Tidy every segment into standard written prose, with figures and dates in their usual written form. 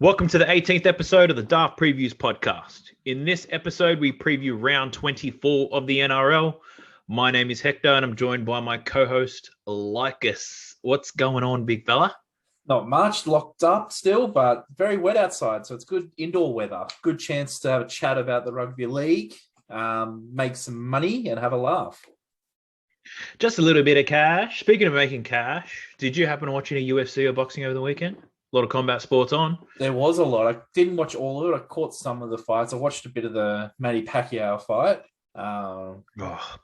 Welcome to the 18th episode of the Daft Previews podcast. In this episode, we preview round 24 of the NRL. My name is Hector, and I'm joined by my co-host, Lycus. What's going on, big fella? Not much, locked up still, but very wet outside, so it's good indoor weather. Good chance to have a chat about the rugby league, make some money, and have a laugh. Just a little bit of cash. Speaking of making cash, did you happen to watch any UFC or boxing over the weekend? A lot of combat sports on. There was a lot. I didn't watch all of it. I caught some of the fights. I watched a bit of the Manny Pacquiao fight.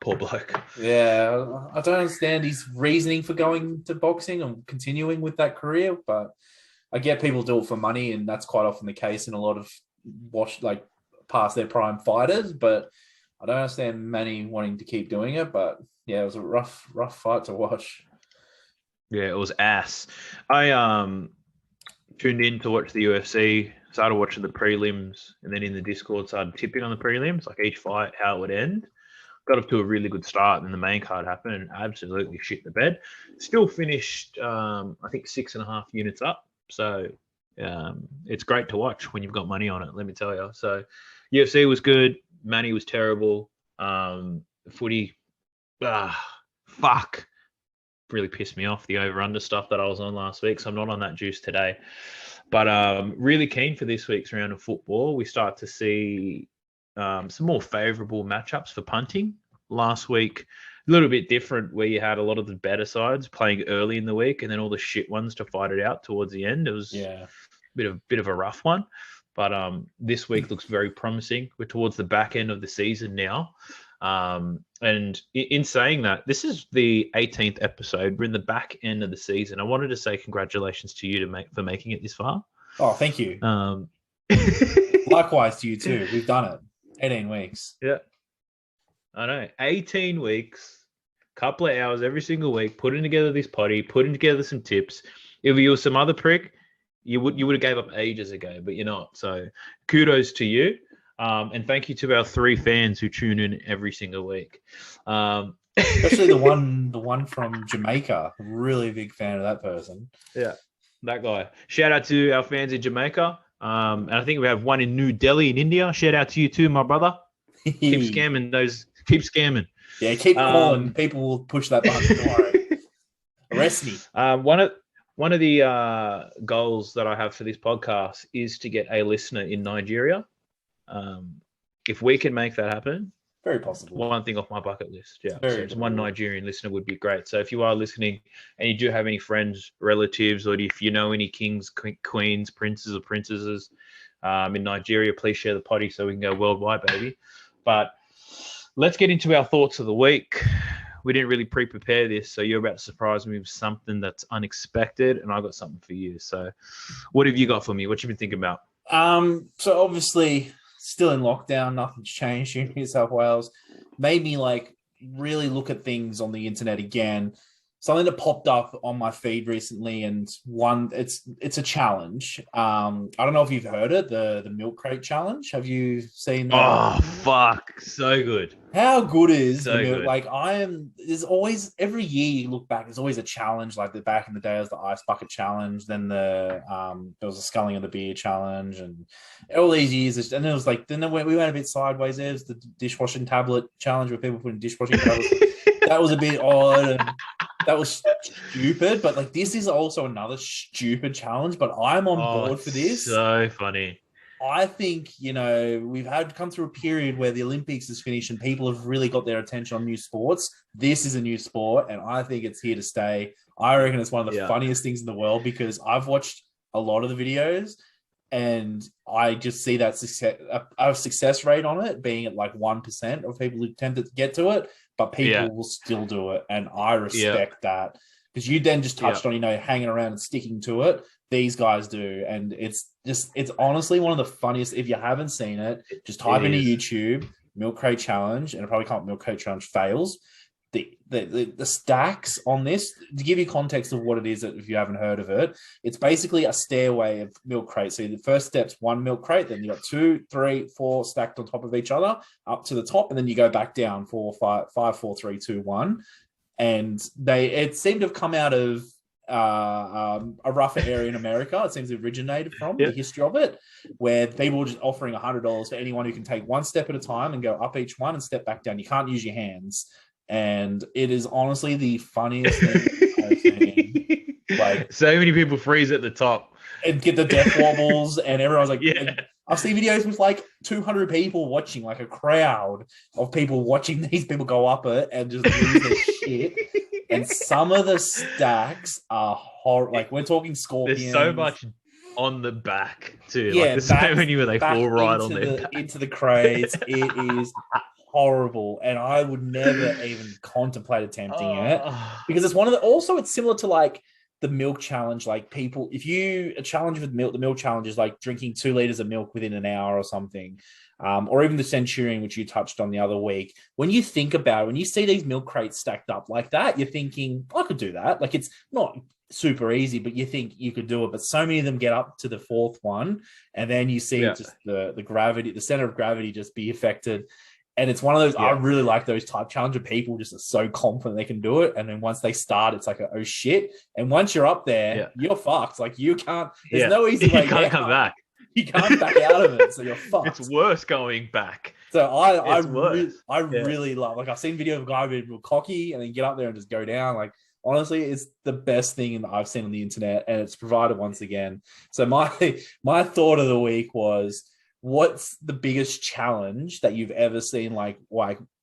Poor bloke. Yeah, I don't understand his reasoning for going to boxing and continuing with that career, but I get people do it for money, and that's quite often the case in a lot of past their prime fighters. But I don't understand Manny wanting to keep doing it. But yeah, it was a rough fight to watch. Yeah, it was ass. I tuned in to watch the UFC, started watching the prelims, and then in the Discord started tipping on the prelims, like each fight, how it would end. Got up to a really good start, and then the main card happened and absolutely shit the bed. Still finished, I think, 6.5 units up. So it's great to watch when you've got money on it, let me tell you. So UFC was good. Manny was terrible. Footy, fuck. Really pissed me off, the over-under stuff that I was on last week, so I'm not on that juice today. But really keen for this week's round of football. We start to see some more favourable matchups for punting. Last week, a little bit different, where you had a lot of the better sides playing early in the week and then all the shit ones to fight it out towards the end. It was a bit of a rough one. But this week looks very promising. We're towards the back end of the season now. And in saying that, this is the 18th episode. We're in the back end of the season. I wanted to say congratulations to you for making it this far. Oh, thank you. Likewise to you too. We've done it. 18 weeks. Yeah. I know. 18 weeks, couple of hours every single week, putting together this potty, putting together some tips. If you were some other prick, you would have gave up ages ago, but you're not. So kudos to you. And thank you to our 3 fans who tune in every single week. Especially the one from Jamaica. Really big fan of that person. Yeah, that guy. Shout out to our fans in Jamaica. And I think we have one in New Delhi in India. Shout out to you too, my brother. Keep scamming those. Keep scamming. Yeah, keep calling. People will push that button. Don't worry. Arrest me. One of the goals that I have for this podcast is to get a listener in Nigeria. If we can make that happen, very possible. One thing off my bucket list. Yeah. So just one Nigerian listener would be great. So if you are listening and you do have any friends, relatives, or if you know any kings, queens, princes, or princesses in Nigeria, please share the potty so we can go worldwide, baby. But let's get into our thoughts of the week. We didn't really pre-prepare this, so you're about to surprise me with something that's unexpected, and I got something for you. So what have you got for me? What you been thinking about? So obviously still in lockdown, nothing's changed in New South Wales. Made me really look at things on the internet again. Something that popped up on my feed recently, and it's a challenge. I don't know if you've heard it, the milk crate challenge. Have you seen that? Oh fuck, so good. How good is so the milk? Good. There's always, every year you look back, there's always a challenge. Like back in the day, it was the ice bucket challenge. Then there was the sculling of the beer challenge, and all these years. And it was we went a bit sideways. There's the dishwashing tablet challenge, where people put in dishwashing tablets. That was a bit odd. And that was stupid, but this is also another stupid challenge. But I'm on board for this. So funny. I think, we've come through a period where the Olympics is finished and people have really got their attention on new sports. This is a new sport, and I think it's here to stay. I reckon it's one of the funniest things in the world, because I've watched a lot of the videos and I just see that success rate on it being at 1% of people who attempt to get to it, but people will still do it. And I respect that, because you then just touched on, hanging around and sticking to it. These guys do. And it's honestly one of the funniest. If you haven't seen it, just type into YouTube, milk crate challenge, and it probably can't milk crate challenge fails. The stacks on this, to give you context of what it is, if you haven't heard of it, it's basically a stairway of milk crates. So the first step's 1 milk crate, then you got 2, 3, 4 stacked on top of each other up to the top, and then you go back down 4, 5, 4, 3, 2, 1. And it seemed to have come out of a rougher area in America. It seems to have originated from Yeah. the history of it, where people were just offering $100 for anyone who can take one step at a time and go up each one and step back down. You can't use your hands. And it is honestly the funniest thing I've seen. Like, so many people freeze at the top and get the death wobbles, and everyone's like, yeah. I've seen videos with like 200 people watching, like a crowd of people watching these people go up it and just lose their shit. And some of the stacks are horrible. Like, we're talking scorpions. There's so much on the back too. Yeah, like, there's so many where they fall right on their back. Into the crates. It is horrible, and I would never even contemplate attempting it, because it's one of the. Also, it's similar to like the milk challenge. Like, people, if you a challenge with milk, the milk challenge is like drinking 2 liters of milk within an hour or something. Or even the Centurion, which you touched on the other week. When you think about it, when you see these milk crates stacked up like that, you're thinking, I could do that. Like, it's not super easy, but you think you could do it. But so many of them get up to the 4th one, and then you see just the gravity, the center of gravity just be affected. And it's one of those, I really like those type challenger people just are so confident they can do it. And then once they start, it's like, oh shit. And once you're up there, you're fucked. Like, you can't, there's no easy way. You can't come back. You can't back out of it, so you're fucked. It's worse going back. So I really love, like, I've seen videos of a guy being real cocky and then get up there and just go down. Like, honestly, it's the best thing that I've seen on the internet, and it's provided once again. So my thought of the week was, what's the biggest challenge that you've ever seen, like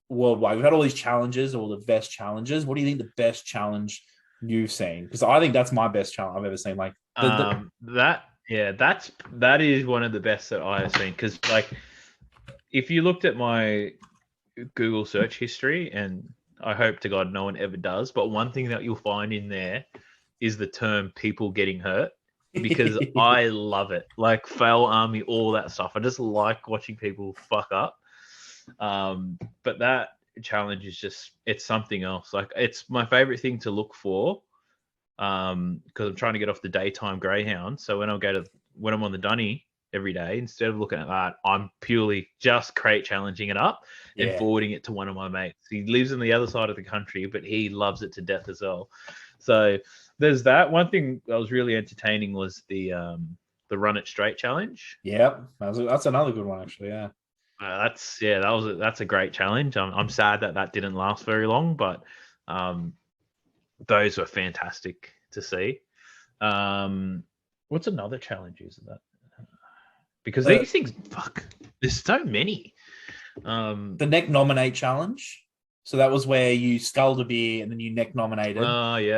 worldwide? We've had all these challenges, all the best challenges. What do you think the best challenge you've seen? Because I think that's my best challenge I've ever seen. Like that is one of the best that I have seen. Because, like, if you looked at my Google search history, and I hope to God no one ever does, but one thing that you'll find in there is the term people getting hurt, because I love it. Like, fail army, all that stuff. I just like watching people fuck up. But that challenge is just, it's something else. Like, it's my favorite thing to look for. Because I'm trying to get off the daytime Greyhound. So when I'm on the dunny every day, instead of looking at that, I'm purely just crate challenging it up and forwarding it to one of my mates. He lives on the other side of the country, but he loves it to death as well. So there's that. One thing that was really entertaining was the run it straight challenge. Yeah, that's another good one actually. Yeah. That's a great challenge. I'm sad that didn't last very long, but those were fantastic to see. What's another challenge is that? Because these things, there's so many. The neck nominate challenge. So that was where you sculled a beer and then you neck nominated.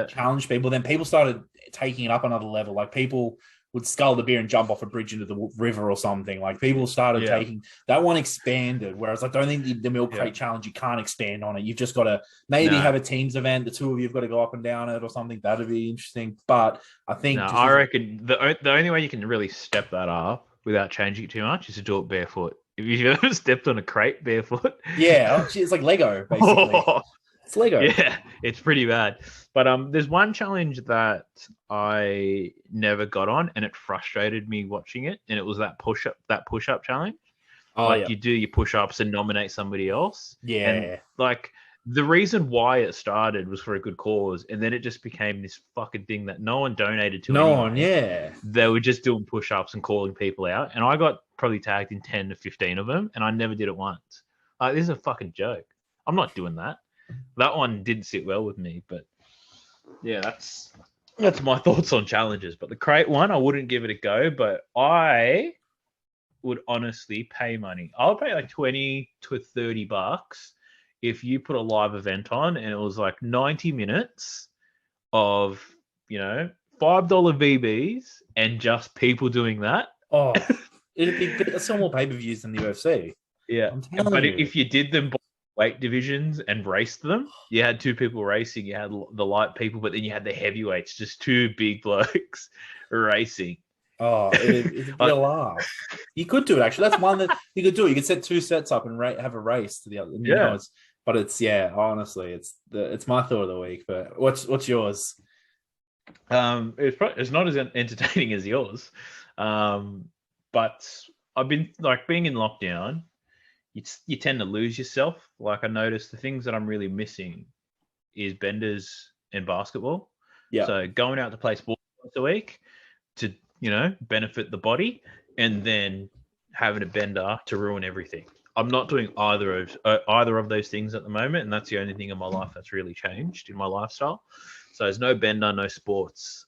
Challenge people. Then people started taking it up another level. Like, people would scull the beer and jump off a bridge into the river or something. Like, people started taking that one, expanded. Whereas, like, I don't think the milk crate challenge, you can't expand on it. You've just got to maybe have a teams event. The two of you have got to go up and down it or something. That'd be interesting. But I think I reckon the only way you can really step that up without changing it too much is to do it barefoot. If you've ever stepped on a crate barefoot, it's like Lego basically. It's Lego. Yeah, it's pretty bad. But there's one challenge that I never got on, and it frustrated me watching it, and it was that push-up challenge. You do your push-ups and nominate somebody else. Yeah. And, like, the reason why it started was for a good cause, and then it just became this fucking thing that no one donated to. They were just doing push-ups and calling people out, and I got probably tagged in 10 to 15 of them, and I never did it once. Like, this is a fucking joke. I'm not doing that. That one didn't sit well with me, but yeah, that's my thoughts on challenges. But the crate one, I wouldn't give it a go, but I would honestly pay money. I would pay like $20 to $30 if you put a live event on and it was like 90 minutes of, $5 VBs and just people doing that. Oh, it'd be some more pay-per-views than the UFC. Yeah, but if you did them by weight divisions and raced them, you had two people racing. You had the light people, but then you had the heavyweights, just two big blokes racing. Oh, it'd be a laugh. You could do it, actually. That's one that you could do. You could set two sets up and have a race to the other. Honestly, it's my thought of the week. But what's yours? It's not as entertaining as yours, but I've been, like, being in lockdown. You tend to lose yourself. Like, I noticed the things that I'm really missing is benders and basketball. Yeah. So going out to play sport once a week to, benefit the body, and then having a bender to ruin everything. I'm not doing either of those things at the moment, and that's the only thing in my life that's really changed in my lifestyle. So there's no bender, no sports.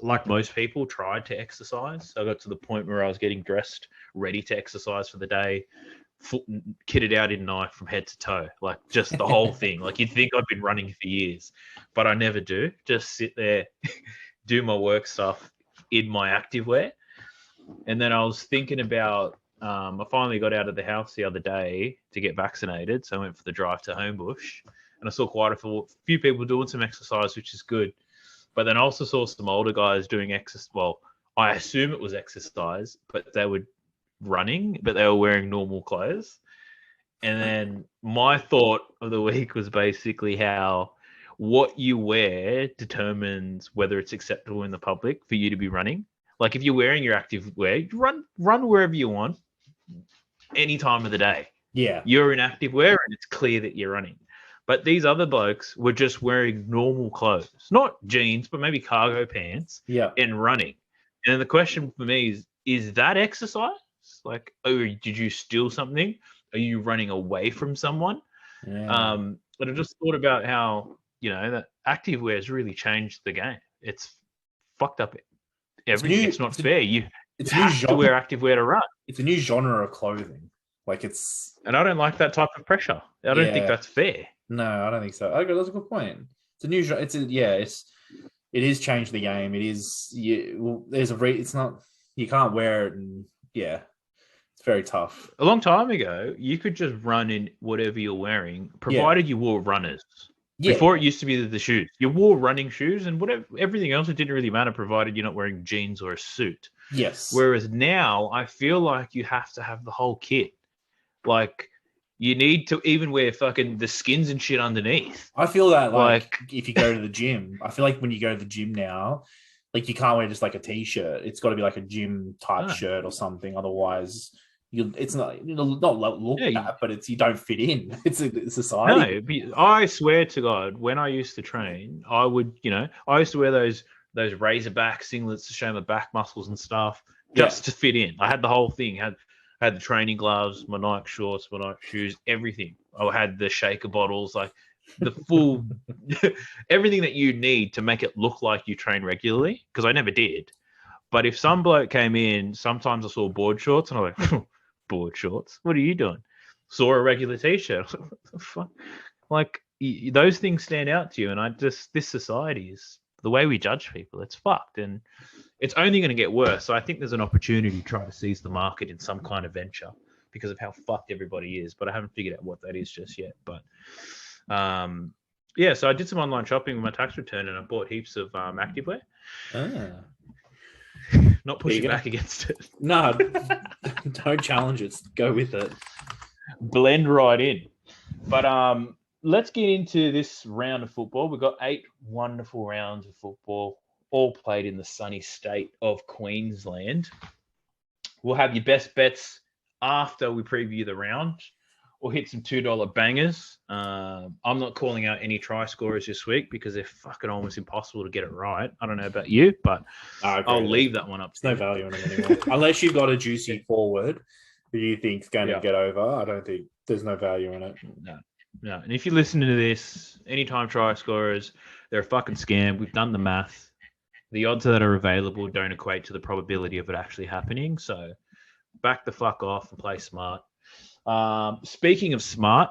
Like most people, tried to exercise. I got to the point where I was getting dressed, ready to exercise for the day, kitted out in knife from head to toe, like just the whole thing. Like you'd think I've been running for years, but I never do. Just sit there, do my work stuff in my activewear. And then I was thinking about, I finally got out of the house the other day to get vaccinated. So I went for the drive to Homebush, and I saw quite a few people doing some exercise, which is good. But then I also saw some older guys doing exercise. Well, I assume it was exercise, but they were running, but they were wearing normal clothes. And then my thought of the week was basically how what you wear determines whether it's acceptable in the public for you to be running. Like if you're wearing your active wear, run wherever you want, any time of the day. Yeah. You're in active wear and it's clear that you're running. But these other blokes were just wearing normal clothes, not jeans, but maybe cargo pants, and running. And the question for me is that exercise? Like, did you steal something? Are you running away from someone? Yeah. But I just thought about how, that active wear has really changed the game. It's fucked up everything. It's not fair. You have to wear active wear to run. It's a new genre of clothing. And I don't like that type of pressure. I don't think that's fair. No, I don't think so. Okay, that's a good point. It's a new. It is changed the game. It is. It's not. You can't wear it, and it's very tough. A long time ago, you could just run in whatever you're wearing, provided you wore runners. Yeah. Before it used to be the shoes. You wore running shoes, and everything else, it didn't really matter, provided you're not wearing jeans or a suit. Yes. Whereas now, I feel like you have to have the whole kit. Like, you need to even wear fucking the skins and shit underneath. I feel that, like if you go to the gym, I feel like when you go to the gym now, like you can't wear just like a t-shirt. It's got to be like a gym type shirt or something. Otherwise, it's not look that, but you don't fit in. It's a society. No, I swear to God, when I used to train, I would, I used to wear those razorback singlets to show my back muscles and stuff just to fit in. I had the whole thing. I had the training gloves, my Nike shorts, my Nike shoes, everything. I had the shaker bottles, like the full, everything that you need to make it look like you train regularly, because I never did. But if some bloke came in, sometimes I saw board shorts and I'm like, board shorts? What are you doing? Saw a regular t-shirt. What the fuck? Like, those things stand out to you. And this society is, the way we judge people, it's fucked. And it's only going to get worse. So I think there's an opportunity to try to seize the market in some kind of venture because of how fucked everybody is. But I haven't figured out what that is just yet. But so I did some online shopping with my tax return and I bought heaps of activewear. Not pushing back against it. No, don't challenge it. Go with it. Blend right in. But let's get into this round of football. We've got 8 wonderful rounds of football, all played in the sunny state of Queensland. We'll have your best bets after we preview the round. We'll hit some $2 bangers. I'm not calling out any try scorers this week because they're fucking almost impossible to get it right. I don't know about you, but I'll leave that one up. There's no value in it anymore. Unless you've got a juicy forward who you think's going to get over, I don't think there's no value in it. No. And if you're listening to this, anytime try scorers, they're a fucking scam. We've done the math. The odds that are available don't equate to the probability of it actually happening. So back the fuck off and play smart. Speaking of smart,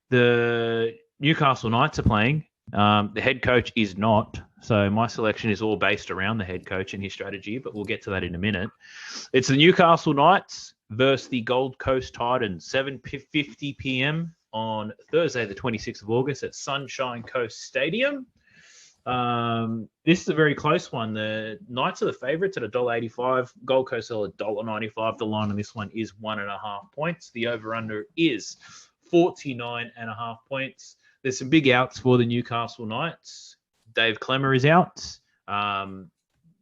the Newcastle Knights are playing. The head coach is not. So my selection is all based around the head coach and his strategy, but we'll get to that in a minute. It's the Newcastle Knights versus the Gold Coast Titans, 7:50 p.m. on Thursday, the 26th of August at Sunshine Coast Stadium. This is a very close one. The Knights are the favourites at $1.85. Gold Coast are $1.95. The line on this one is 1.5 points. The over-under is 49.5 points. There's some big outs for the Newcastle Knights. Dave Clemmer is out. One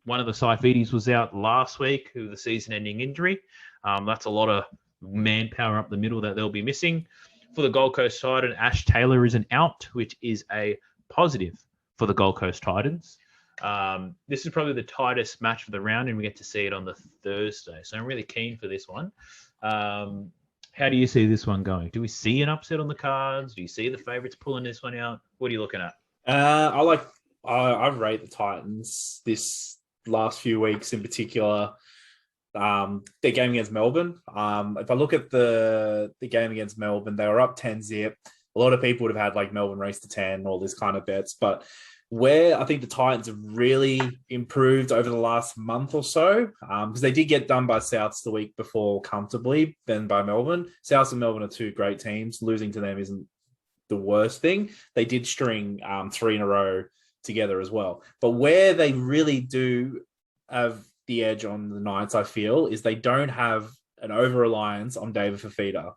of the Saifidis was out last week who the season-ending injury. That's a lot of manpower up the middle that they'll be missing. For the Gold Coast side, and Ash Taylor is an out, which is a positive for the Gold Coast Titans. This is probably the tightest match of the round, and we get to see it on the Thursday. So I'm really keen for this one. How do you see this one going? Do we see an upset on the cards? Do you see the favourites pulling this one out? What are you looking at? I rate the Titans this last few weeks in particular. Their game against Melbourne. If I look at the game against Melbourne, they were up 10-0. A lot of people would have had like Melbourne race to 10, all this kind of bets. But where I think the Titans have really improved over the last month or so, because they did get done by Souths the week before comfortably, then by Melbourne. Souths and Melbourne are two great teams. Losing to them isn't the worst thing. They did string 3 in a row together as well. But where they really do have the edge on the Knights, I feel, is they don't have an over-reliance on David Fifita.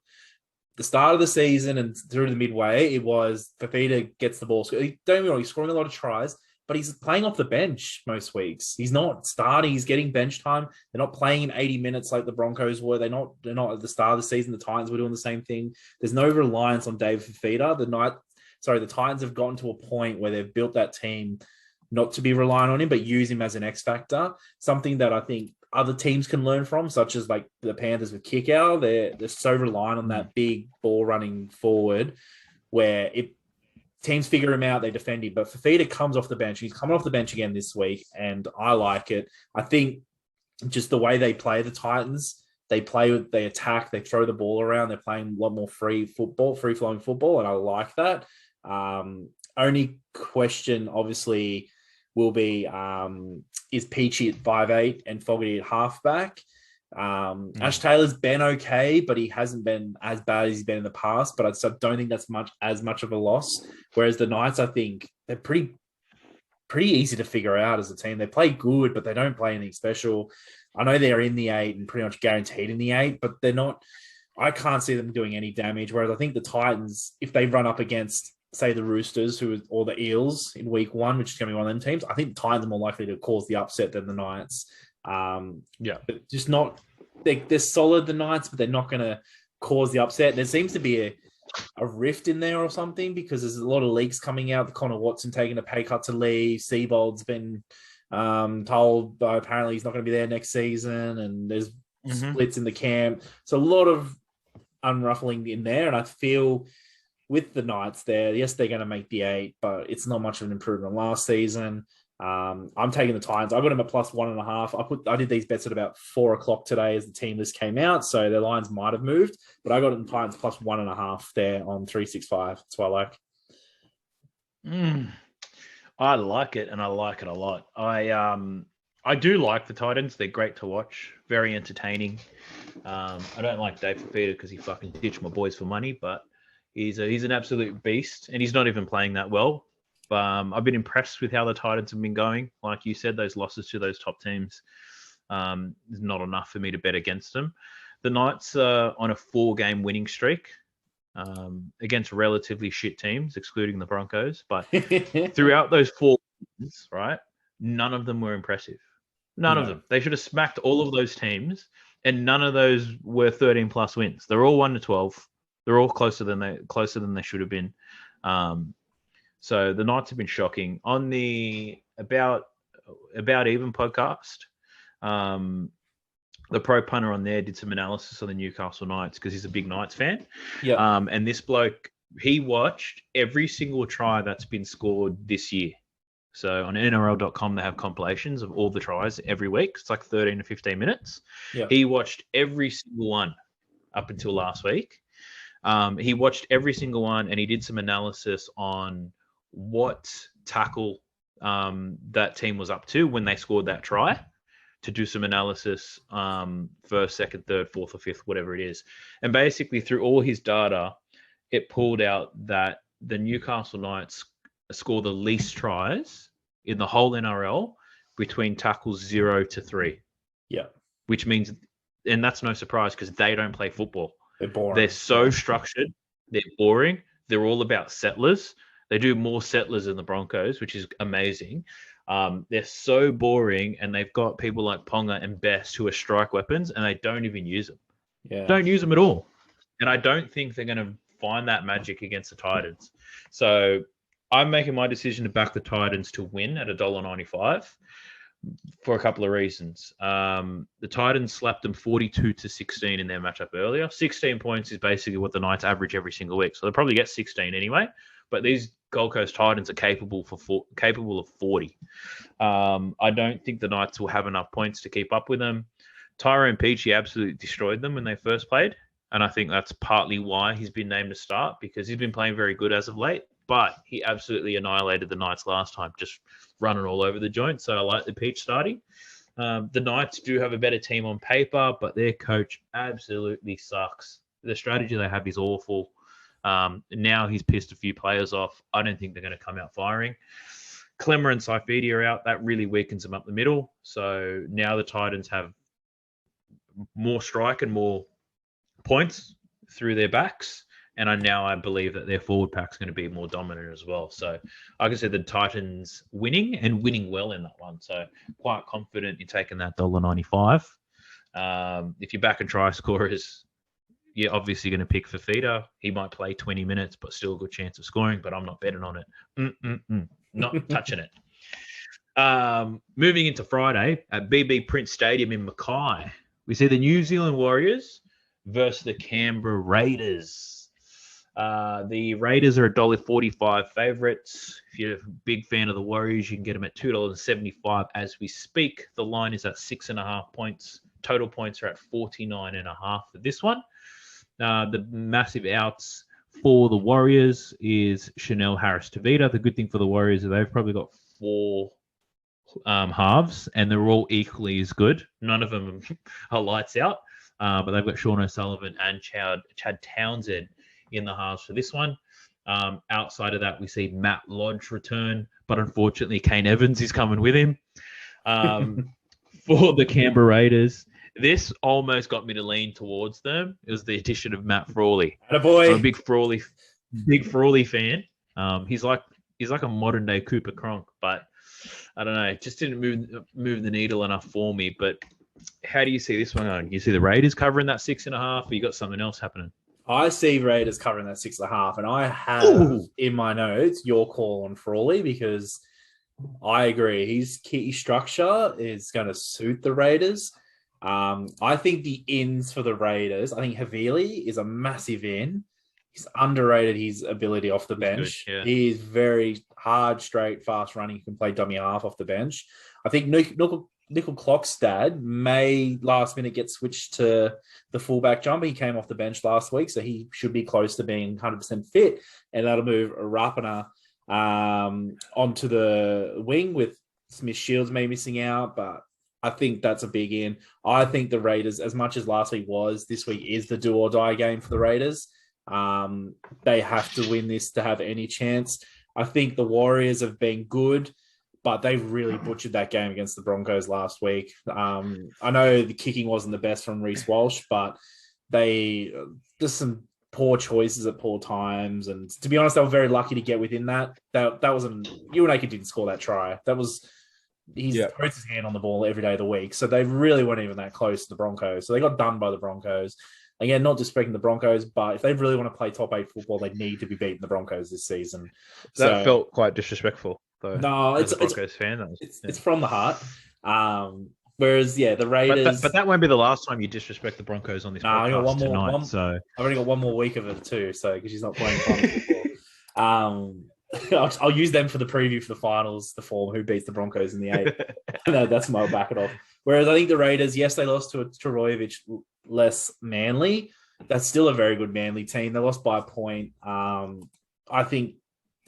The start of the season and through the midway, it was Fifita gets the ball. Don't get me wrong, he's scoring a lot of tries, but he's playing off the bench most weeks. He's not starting. He's getting bench time. They're not playing in 80 minutes like the Broncos were. They're not at the start of the season. The Titans were doing the same thing. There's no reliance on David Fifita. The Titans have gotten to a point where they've built that team not to be relying on him, but use him as an X factor. Something that I think other teams can learn from, such as like the Panthers with Kickout. They're so reliant on that big ball running forward, where if teams figure him out, they defend him. But Fifita comes off the bench. He's coming off the bench again this week, and I like it. I think just the way they play the Titans, they attack, they throw the ball around. They're playing a lot more free flowing football, and I like that. Only question, obviously, will be is Peachy at 5'8" and Fogarty at halfback. Ash Taylor's been okay, but he hasn't been as bad as he's been in the past. But I don't think that's as much of a loss. Whereas the Knights, I think, they're pretty easy to figure out as a team. They play good, but they don't play anything special. I know they're in the 8 and pretty much guaranteed in the 8, but they're not. I can't see them doing any damage. Whereas I think the Titans, if they run up against, say, the Roosters or the Eels in week 1, which is going to be one of them teams, I think the Titans are more likely to cause the upset than the Knights. But just not. They're solid, the Knights, but they're not going to cause the upset. There seems to be a rift in there or something, because there's a lot of leaks coming out. Connor Watson taking a pay cut to leave. Seibold's been told apparently he's not going to be there next season, and there's splits in the camp. So a lot of unruffling in there, and I feel with the Knights there, yes, they're going to make the 8, but it's not much of an improvement on last season. I'm taking the Titans. I got them at +1.5. I did these bets at about 4:00 today as the team list came out, so their lines might have moved, but I got them Titans +1.5 there on 365. That's what I like. I like it, and I like it a lot. I do like the Titans. They're great to watch, very entertaining. I don't like Dave Fifita because he fucking ditched my boys for money, but he's an absolute beast, and he's not even playing that well. I've been impressed with how the Titans have been going. Like you said, those losses to those top teams is not enough for me to bet against them. The Knights are on a 4-game winning streak against relatively shit teams, excluding the Broncos. But throughout those 4 wins, right, none of them were impressive. None of them. They should have smacked all of those teams, and none of those were 13+ wins. They're all 1-12. They're all closer than they should have been. So the Knights have been shocking. On the About Even podcast, the pro punter on there did some analysis on the Newcastle Knights because he's a big Knights fan. Yeah. And this bloke, he watched every single try that's been scored this year. So on NRL.com, they have compilations of all the tries every week. It's like 13 to 15 minutes. Yeah. He watched every single one up until last week. He watched every single one, and he did some analysis on what tackle that team was up to when they scored that try, to do some analysis, first, second, third, fourth, or fifth, whatever it is. And basically through all his data, it pulled out that the Newcastle Knights score the least tries in the whole NRL between tackles 0 to 3. Yeah. Which means, and that's no surprise because they don't play football. They're boring. They're so structured. They're boring. They're all about settlers. They do more settlers than the Broncos, which is amazing. They're so boring, and they've got people like Ponga and Best who are strike weapons, and they don't even use them. Yeah. Don't use them at all. And I don't think they're going to find that magic against the Titans. So I'm making my decision to back the Titans to win at $1.95 for a couple of reasons. The Titans slapped them 42-16 in their matchup earlier. 16 points is basically what the Knights average every single week, so they'll probably get 16 anyway. But these Gold Coast Titans are capable of 40. I don't think the Knights will have enough points to keep up with them. Tyrone Peachey absolutely destroyed them when they first played, and I think that's partly why he's been named to start, because he's been playing very good as of late. But he absolutely annihilated the Knights last time, just running all over the joint. So I like the Peach starting. The Knights do have a better team on paper, but their coach absolutely sucks. The strategy they have is awful. Now he's pissed a few players off. I don't think they're going to come out firing. Clemmer and Saifidi are out. That really weakens them up the middle. So now the Titans have more strike and more points through their backs. And I believe that their forward pack's going to be more dominant as well. So I can see the Titans winning and winning well in that one. So quite confident in taking that $1.95. If you're back and try scorers, you're obviously going to pick Fafita. He might play 20 minutes, but still a good chance of scoring. But I'm not betting on it. Not touching it. Moving into Friday at BB Prince Stadium in Mackay, we see the New Zealand Warriors versus the Canberra Raiders. The Raiders are $1.45 favourites. If you're a big fan of the Warriors, you can get them at $2.75 as we speak. The line is at 6.5 points. Total points are at 49.5 for this one. The massive outs for the Warriors is Chanel Harris-Tavita. The good thing for the Warriors is they've probably got 4 halves, and they're all equally as good. None of them are lights out, but they've got Sean O'Sullivan and Chad Townsend in the halves for this one. Outside of that, we see Matt Lodge return, but unfortunately Kane Evans is coming with him. For the Canberra Raiders, this almost got me to lean towards them. It was the addition of Matt Frawley. Attaboy. I'm a big Frawley fan. He's like a modern day Cooper Cronk, but I don't know, it just didn't move the needle enough for me. But how do you see this one going? You see the Raiders covering that 6.5, or you got something else happening? I see Raiders covering that 6.5, and I have in my notes your call on Frawley, because I agree. His key structure is going to suit the Raiders. I think the ins for the Raiders, I think Havili is a massive in. He's underrated his ability off the bench. Good, yeah. He is very hard, straight, fast running. He can play dummy half off the bench. I think Nickel Clockstad may last minute get switched to the fullback jumper. He came off the bench last week, so he should be close to being 100% fit, and that'll move Rapana onto the wing with Smith Shields may missing out, but I think that's a big in. I think the Raiders, as much as last week was, this week is the do or die game for the Raiders. They have to win this to have any chance. I think the Warriors have been good, but they really butchered that game against the Broncos last week. I know the kicking wasn't the best from Reece Walsh, but just some poor choices at poor times. And to be honest, they were very lucky to get within that. That wasn't, Uwanaka didn't score that try. That was, he puts his hand on the ball every day of the week. So they really weren't even that close to the Broncos. So they got done by the Broncos. Again, not disrespecting the Broncos, but if they really want to play top 8 football, they need to be beating the Broncos this season. That felt quite disrespectful. Though, no, it's from the heart. Whereas, the Raiders. But that won't be the last time you disrespect the Broncos on this podcast tonight. So I've only got one more week of it too. So because she's not playing football, I'll use them for the preview for the finals, the form who beats the Broncos in the 8. No, that's my back it off. Whereas I think the Raiders, yes, they lost to a Trbojevic less Manly. That's still a very good Manly team. They lost by a point. I think.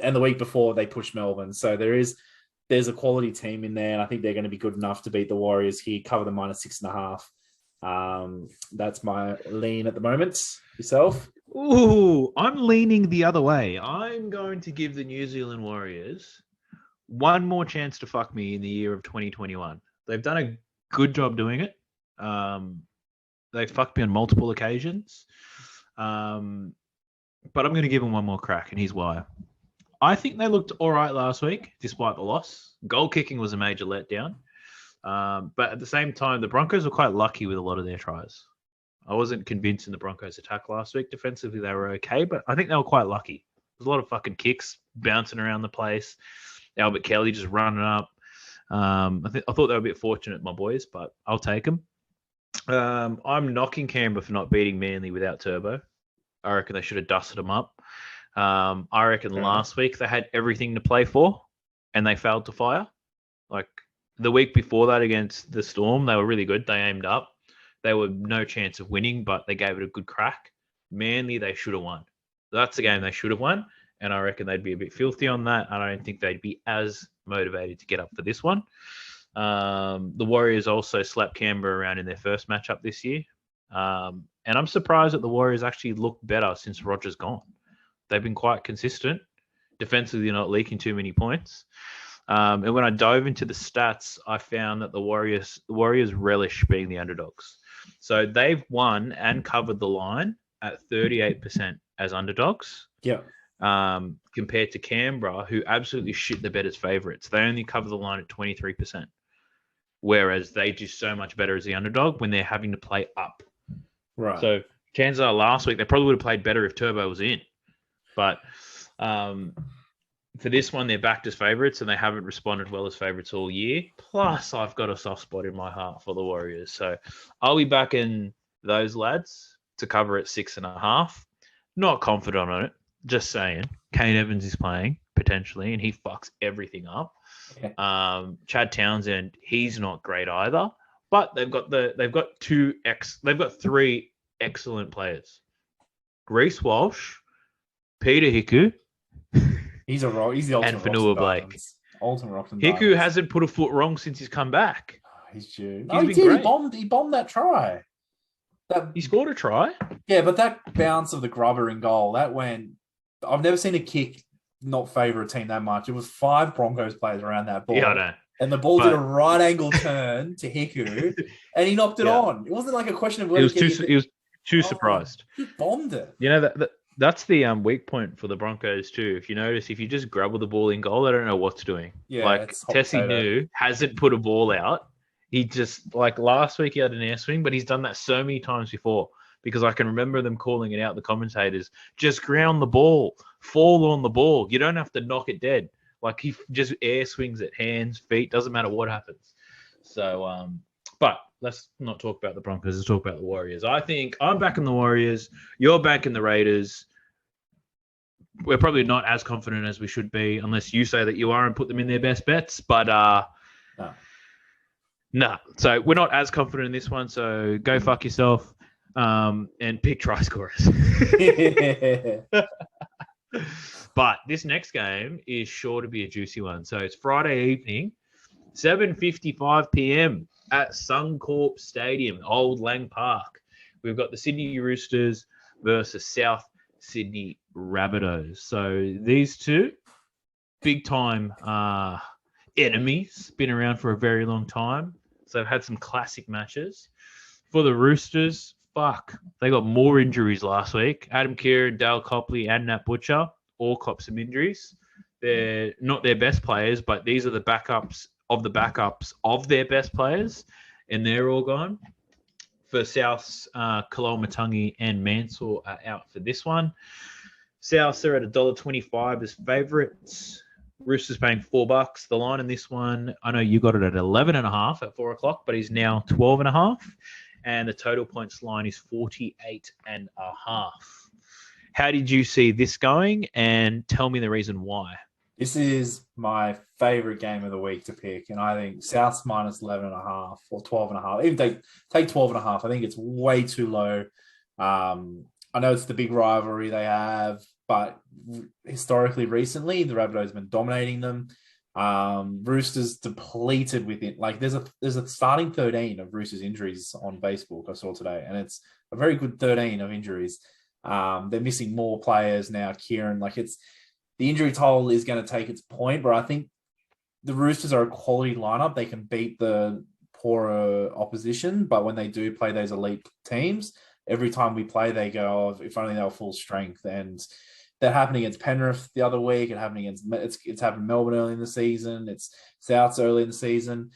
And the week before, they pushed Melbourne. So there's a quality team in there, and I think they're going to be good enough to beat the Warriors here, cover the -6.5. That's my lean at the moment. Yourself? Ooh, I'm leaning the other way. I'm going to give the New Zealand Warriors one more chance to fuck me in the year of 2021. They've done a good job doing it. They fucked me on multiple occasions. But I'm going to give them one more crack, and here's why. I think they looked all right last week, despite the loss. Goal kicking was a major letdown. But at the same time, the Broncos were quite lucky with a lot of their tries. I wasn't convinced in the Broncos' attack last week. Defensively, they were okay, but I think they were quite lucky. There's a lot of fucking kicks bouncing around the place. Albert Kelly just running up. I thought they were a bit fortunate, my boys, but I'll take them. I'm knocking Canberra for not beating Manly without Turbo. I reckon they should have dusted them up. I reckon last week they had everything to play for, and they failed to fire. Like the week before that against the Storm, they were really good. They aimed up. They were no chance of winning, but they gave it a good crack. Manly, they should have won. That's the game they should have won, and I reckon they'd be a bit filthy on that. I don't think they'd be as motivated to get up for this one. The Warriors also slapped Canberra around in their first matchup this year. And I'm surprised that the Warriors actually look better since Roger's gone. They've been quite consistent. Defensively, not leaking too many points. And when I dove into the stats, I found that the Warriors relish being the underdogs. So they've won and covered the line at 38% as underdogs. Yeah. Compared to Canberra, who absolutely shit the bed as favourites. They only cover the line at 23%. Whereas they do so much better as the underdog when they're having to play up. Right. So chances are last week they probably would have played better if Turbo was in. But for this one, they're backed as favourites and they haven't responded well as favourites all year. Plus, I've got a soft spot in my heart for the Warriors. So I'll be backing those lads to cover at 6.5. Not confident on it. Just saying. Kane Evans is playing potentially, and he fucks everything up. Yeah. Chad Townsend, he's not great either. But they've got three excellent players: Reece Walsh, Peter Hiku. He's the ultimate and Fanua Blake. Ultimate rock and Hiku hasn't put a foot wrong since he's come back. He's due. He did. He bombed that try. He scored a try. Yeah, but that bounce of the grubber in goal, that went. I've never seen a kick not favour a team that much. It was 5 Broncos players around that ball. Yeah, I know. And the ball did a right angle turn to Hiku, and he knocked it on. It wasn't like a question of whether he was too surprised. He bombed it. You know that's the weak point for the Broncos too. If you notice, if you just grab the ball in goal, they don't know what's doing. Yeah, like Tessie New hasn't put a ball out. He just like last week he had an air swing, but he's done that so many times before. Because I can remember them calling it out, the commentators, just ground the ball, fall on the ball. You don't have to knock it dead. Like he just air swings it, hands, feet, doesn't matter what happens. So, but let's not talk about the Broncos. Let's talk about the Warriors. I think I'm backing the Warriors. You're backing the Raiders. We're probably not as confident as we should be, unless you say that you are and put them in their best bets. But no. So we're not as confident in this one. So go fuck yourself. And pick try scorers. But this next game is sure to be a juicy one. So it's Friday evening, 7:55 p.m. at Suncorp Stadium, Old Lang Park. We've got the Sydney Roosters versus South Sydney Rabbidos. So these two big-time enemies, been around for a very long time. So they've had some classic matches. For the Roosters, they got more injuries last week. Adam Kieran, Dale Copley, and Nat Butcher all copped some injuries. They're not their best players, but these are the backups of their best players, and they're all gone. For Souths, Kaloamatangi and Mansell are out for this one. Souths are at $1.25 as favourites. Roosters paying $4. The line in this one, I know you got it at 11.5 at 4 o'clock, but he's now 12.5. And the total points line is 48.5. How did you see this going? And tell me the reason why. This is my favourite game of the week to pick. And I think South's minus 11.5 or 12.5. Even take 12.5. I think it's way too low. I know it's the big rivalry they have, but historically, recently, the Rabbidos have been dominating them. Roosters depleted with it. Like there's a starting 13 of Roosters injuries on Facebook I saw today, and it's a very good 13 of injuries. They're missing more players now. Kieran, the injury toll is going to take its point, but I think the Roosters are a quality lineup. They can beat the poorer opposition, but when they do play those elite teams, every time we play, they go, oh, if only they were full strength. And that happened against Penrith the other week. It's happened in Melbourne early in the season. It's Souths early in the season.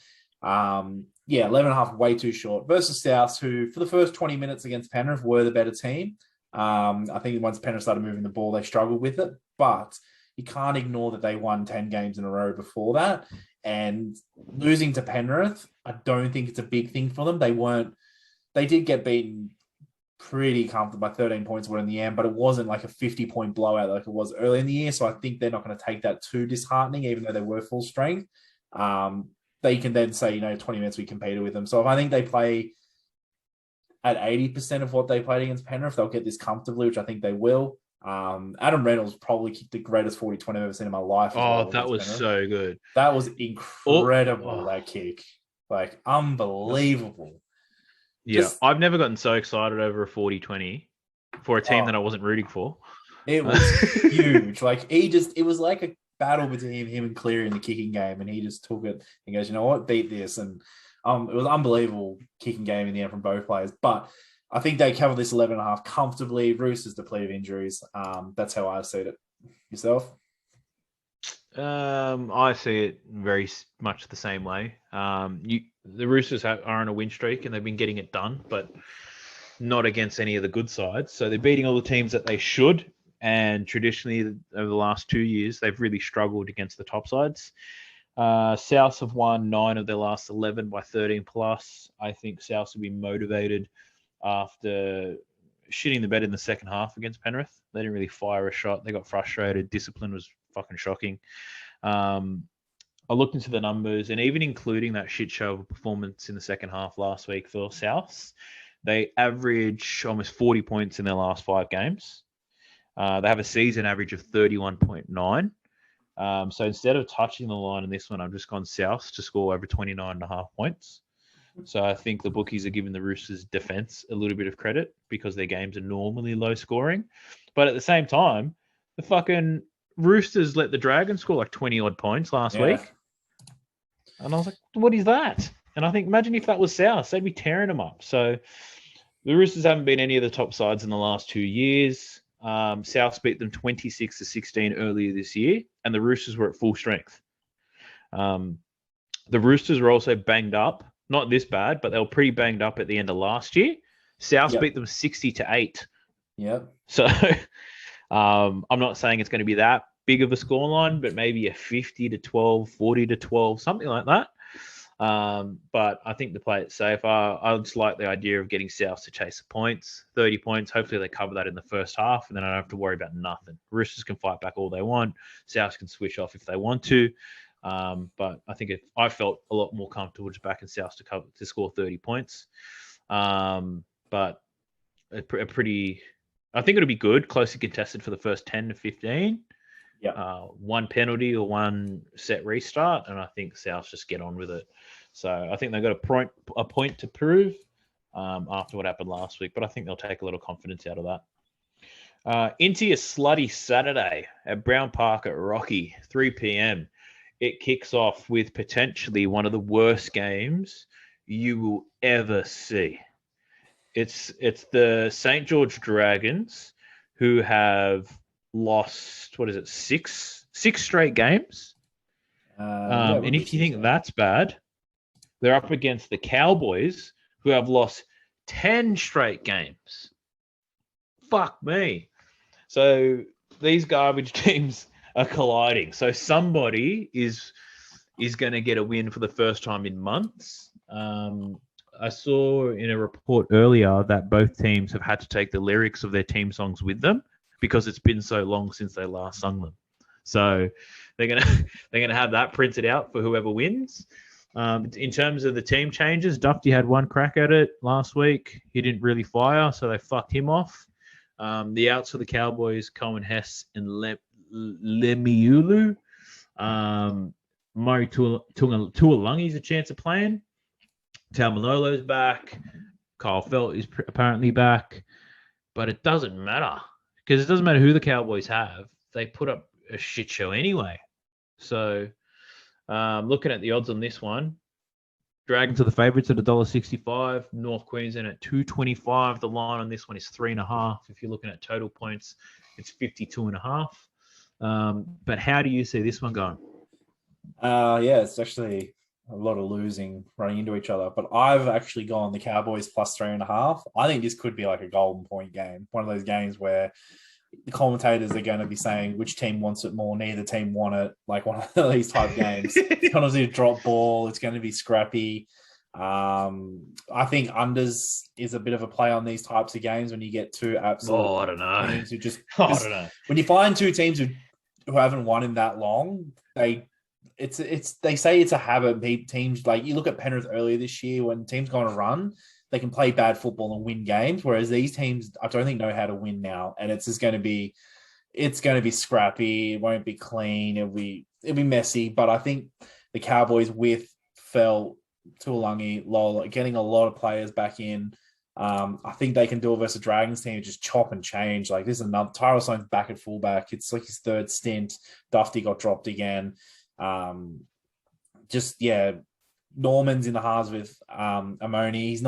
11.5 way too short versus Souths, who for the first 20 minutes against Penrith were the better team. I think once Penrith started moving the ball, they struggled with it. but you can't ignore that they won 10 games in a row before that. And losing to Penrith, I don't think it's a big thing for them. They did get beaten pretty comfortable by 13 points in the end, but it wasn't like a 50-point blowout like it was early in the year. So I think they're not going to take that too disheartening, even though they were full strength. They can then say, 20 minutes we competed with them. So if I think they play at 80% of what they played against Penrith, they'll get this comfortably, which I think they will. Adam Reynolds probably kicked the greatest 40-20 I've ever seen in my life. That was Penrith. So good. That was incredible, that kick. Like, unbelievable. Yeah, I've never gotten so excited over a 40-20 for a team that I wasn't rooting for. It was huge. Like, it was like a battle between him and Cleary in the kicking game, and he just took it and goes, you know what, beat this. And it was unbelievable kicking game in the end from both players. But I think they covered this 11.5 comfortably. Roosters depleted of injuries. That's how I see it. Yourself? I see it very much the same way. The Roosters are on a win streak and they've been getting it done, but not against any of the good sides. So they're beating all the teams that they should. And traditionally, over the last 2 years, they've really struggled against the top sides. South have won 9 of their last 11 by 13 plus. I think South will be motivated after shitting the bed in the second half against Penrith. They didn't really fire a shot. They got frustrated. Discipline was fucking shocking. I looked into the numbers, and even including that shit show of a performance in the second half last week for South, they average almost 40 points in their last 5 games. They have a season average of 31.9. So instead of touching the line in this one, I've just gone South to score over 29.5 points. So I think the bookies are giving the Roosters' defense a little bit of credit because their games are normally low scoring. But at the same time, the fucking Roosters let the Dragons score like 20-odd points last week. And I was like, what is that? And I think, imagine if that was South, they'd be tearing them up. So the Roosters haven't been any of the top sides in the last 2 years. South beat them 26-16 earlier this year, and the Roosters were at full strength. The Roosters were also banged up. Not this bad, but they were pretty banged up at the end of last year. South beat them 60-8. Yep. So I'm not saying it's going to be that big of a scoreline, but maybe a 50-12, 40-12, something like that. But I think to play it safe, I just like the idea of getting South to chase the points, 30 points. Hopefully they cover that in the first half, and then I don't have to worry about nothing. Roosters can fight back all they want. South can switch off if they want to. But I think I felt a lot more comfortable just backing South to score 30 points. But I think it'll be good, closely contested for the first 10 to 15. Yeah. One penalty or one set restart, and I think South just get on with it. So I think they've got a point to prove after what happened last week, but I think they'll take a lot of confidence out of that. Into your slutty Saturday at Brown Park at Rocky, 3 p.m. It kicks off with potentially one of the worst games you will ever see. It's the St. George Dragons, who have lost, 6 straight games? And if you think that's bad, they're up against the Cowboys, who have lost 10 straight games. Fuck me. So these garbage teams are colliding. So somebody is going to get a win for the first time in months. I saw in a report earlier that both teams have had to take the lyrics of their team songs with them because it's been so long since they last sung them. So they're gonna have that printed out for whoever wins. In terms of the team changes, Dufty had one crack at it last week. He didn't really fire, so they fucked him off. The outs for the Cowboys, Cohen Hess and Lemiulu. Murray Tuolangi's a chance of playing. Taumalolo's back. Kyle Felt is apparently back. But it doesn't matter because it doesn't matter who the Cowboys have. They put up a shit show anyway. So looking at the odds on this one, Dragons are the favourites at $1.65. North Queensland at $2.25. The line on this one is 3.5. If you're looking at total points, it's 52.5. But how do you see this one going? It's actually a lot of losing running into each other. But I've actually gone the Cowboys plus 3.5. I think this could be like a golden point game. One of those games where the commentators are going to be saying which team wants it more. Neither team want it. Like one of these type games. It's going to be a drop ball. It's going to be scrappy. I think unders is a bit of a play on these types of games when you get two absolute I don't know. teams who just I don't know. when you find two teams who haven't won in that long, they say it's a habit. Teams like you look at Penrith earlier this year when teams go on a run, they can play bad football and win games. Whereas these teams, I don't think know how to win now, and it's going to be scrappy. It won't be clean. It'll be messy. But I think the Cowboys with Felt, Tuolangi, Lola, getting a lot of players back in. I think they can do it versus the Dragons team, just chop and change. Like this is another Tyrell Sloan's back at fullback. It's like his third stint. Dufty got dropped again. Norman's in the halves with Amoni.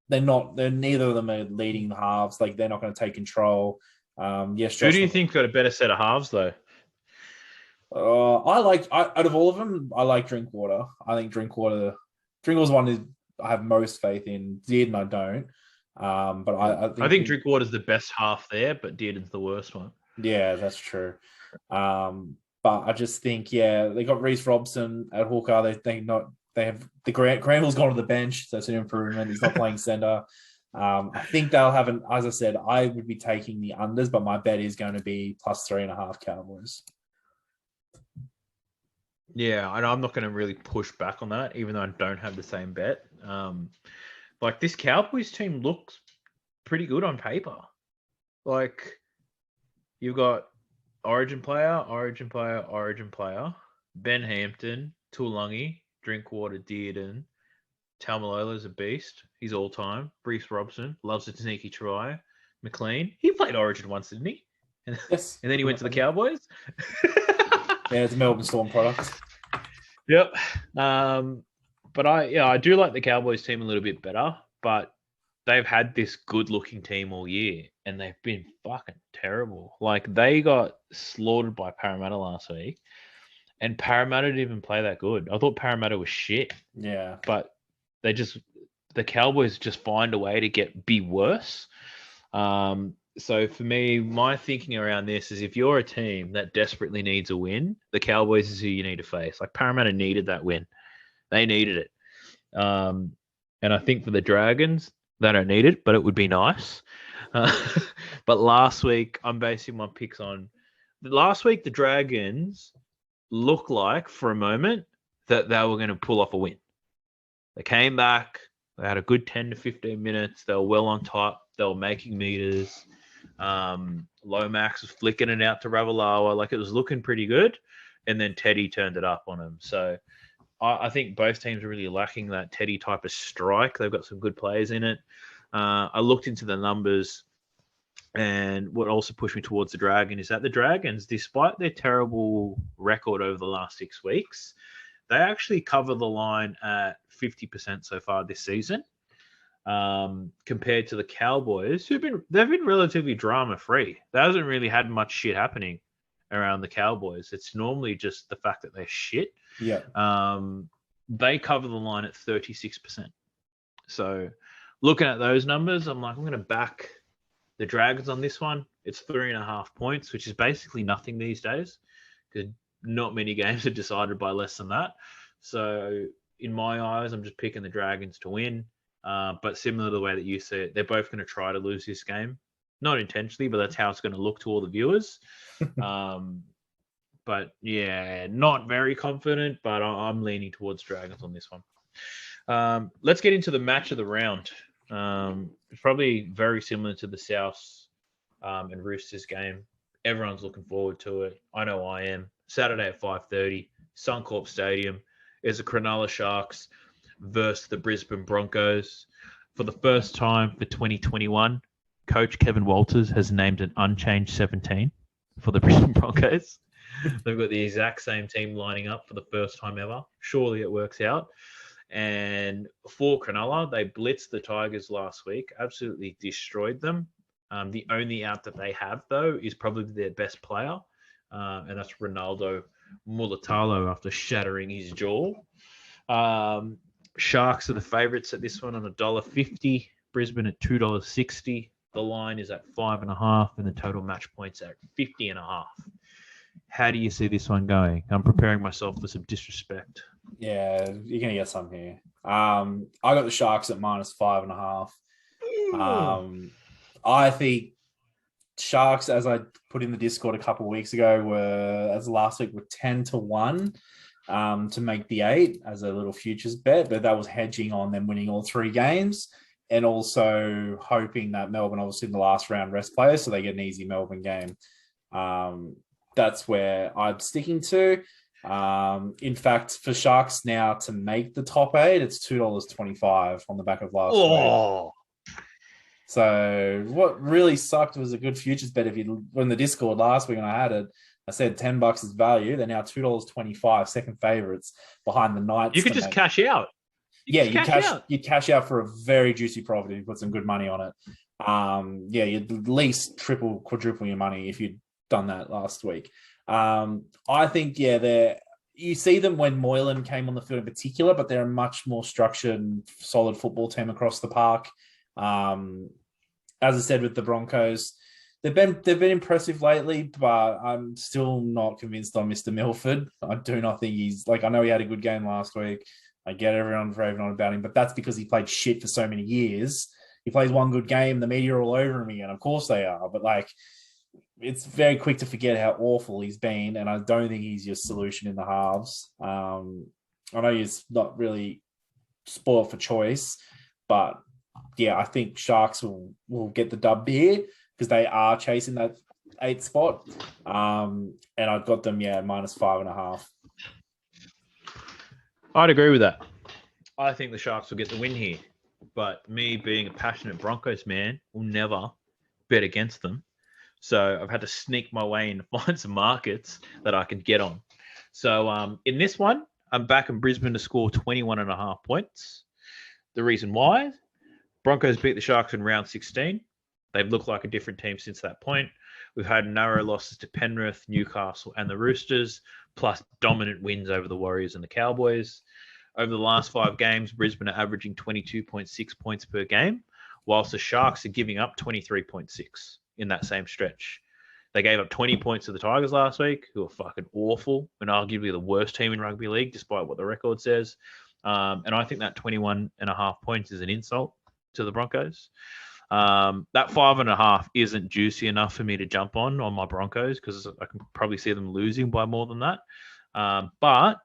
They're neither of them are leading the halves. Like they're not going to take control. Who do you think got a better set of halves though? Out of all of them, I like Drinkwater. I think Drinkwater's one that I have most faith in. Dearden I don't. But I think Drinkwater's the best half there, but Dearden's the worst one. Yeah, that's true. But I just think, they got Reece Robson at hooker. They have the Granville's gone to the bench, so it's an improvement. He's not playing centre. I think they'll have as I said, I would be taking the unders, but my bet is going to be plus 3.5 Cowboys. Yeah, I'm not going to really push back on that, even though I don't have the same bet. Like this Cowboys team looks pretty good on paper. Like you've got Origin player, Ben Hampton, Tuolangi, Drinkwater, Dearden, Taumalola's a beast. He's all time. Reece Robson loves a sneaky try. McLean, he played Origin once, didn't he? Yes. And then he went to the Cowboys. Yeah, it's a Melbourne Storm product. Yep. But I do like the Cowboys team a little bit better, but they've had this good-looking team all year, and they've been fucking terrible. Like, they got slaughtered by Parramatta last week, and Parramatta didn't even play that good. I thought Parramatta was shit. Yeah. But the Cowboys just find a way to be worse. So for me, my thinking around this is if you're a team that desperately needs a win, the Cowboys is who you need to face. Like Parramatta needed that win. They needed it. And I think for the Dragons, they don't need it, but it would be nice. But last week, I'm basing my picks on... Last week, the Dragons looked like, for a moment, that they were going to pull off a win. They came back. They had a good 10 to 15 minutes. They were well on top. They were making meters. Lomax was flicking it out to Ravalawa. Like, it was looking pretty good. And then Teddy turned it up on him. So I think both teams are really lacking that Teddy type of strike. They've got some good players in it. I looked into the numbers, and what also pushed me towards the Dragon is that the Dragons, despite their terrible record over the last 6 weeks, they actually cover the line at 50% so far this season, compared to the Cowboys, they've been relatively drama-free. There hasn't really had much shit happening around the Cowboys. It's normally just the fact that they're shit. Yeah. They cover the line at 36%. So looking at those numbers, I'm like, I'm going to back the Dragons on this one. It's 3.5 points, which is basically nothing these days, because not many games are decided by less than that. So in my eyes, I'm just picking the Dragons to win. But similar to the way that you see it, they're both going to try to lose this game. Not intentionally, but that's how it's going to look to all the viewers. But yeah, not very confident, but I'm leaning towards Dragons on this one. Let's get into the match of the round. It's probably very similar to the South and Roosters game. Everyone's looking forward to it. I know I am. Saturday at 5:30, Suncorp Stadium is the Cronulla Sharks versus the Brisbane Broncos. For the first time for 2021, Coach Kevin Walters has named an unchanged 17 for the Brisbane Broncos. They've got the exact same team lining up for the first time ever. Surely it works out. And for Cronulla, they blitzed the Tigers last week, absolutely destroyed them. The only out that they have, though, is probably their best player, and that's Ronaldo Mulatalo after shattering his jaw. Sharks are the favourites at this one on $1.50. Brisbane at $2.60. The line is at 5.5, and the total match points at 50.5. How do you see this one going? I'm preparing myself for some disrespect. Yeah, you're gonna get some here. I got the Sharks at -5.5. I think Sharks, as I put in the Discord a couple of weeks ago, last week were 10-1 to make the 8 as a little futures bet, but that was hedging on them winning all 3 games and also hoping that Melbourne, obviously in the last round, rest players, so they get an easy Melbourne game. That's where I'm sticking to. In fact, for Sharks now to make the top 8, it's $2.25 on the back of last week. So what really sucked was a good futures bet. If you were in the Discord last week and I had it, I said $10 is value. They're now $2.25, second favourites behind the Knights. You could just cash out. You cash out for a very juicy profit if you put some good money on it. You'd at least triple, quadruple your money if you'd done that last week. I think, you see them when Moylan came on the field in particular, but they're a much more structured, solid football team across the park. As I said with the Broncos, they've been impressive lately, but I'm still not convinced on Mr. Milford. I do not think I know he had a good game last week. I get everyone raving on about him, but that's because he played shit for so many years. He plays one good game, the media are all over him again. Of course they are, but it's very quick to forget how awful he's been, and I don't think he's your solution in the halves. I know he's not really spoiled for choice, but I think Sharks will get the dub here because they are chasing that 8th spot. And I've got them, -5.5. I'd agree with that. I think the Sharks will get the win here. But me being a passionate Broncos man will never bet against them. So I've had to sneak my way in to find some markets that I can get on. So in this one, I'm back in Brisbane to score 21.5 points. The reason why? Broncos beat the Sharks in round 16. They've looked like a different team since that point. We've had narrow losses to Penrith, Newcastle, and the Roosters, plus dominant wins over the Warriors and the Cowboys. Over the last 5 games, Brisbane are averaging 22.6 points per game, whilst the Sharks are giving up 23.6 in that same stretch. They gave up 20 points to the Tigers last week, who are fucking awful and arguably the worst team in rugby league, despite what the record says. And I think that 21.5 points is an insult to the Broncos. That 5.5 isn't juicy enough for me to jump on my Broncos because I can probably see them losing by more than that. But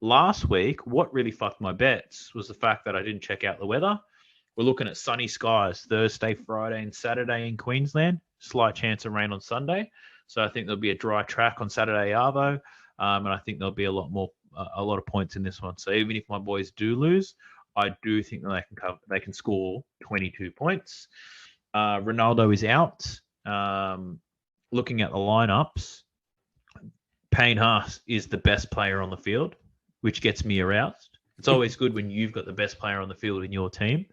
last week, what really fucked my bets was the fact that I didn't check out the weather. We're looking at sunny skies Thursday, Friday, and Saturday in Queensland. Slight chance of rain on Sunday. So I think there'll be a dry track on Saturday Arvo. And I think there'll be a lot of points in this one. So even if my boys do lose, I do think that they can score 22 points. Ronaldo is out. Looking at the lineups, Payne Haas is the best player on the field, which gets me aroused. It's always good when you've got the best player on the field in your team.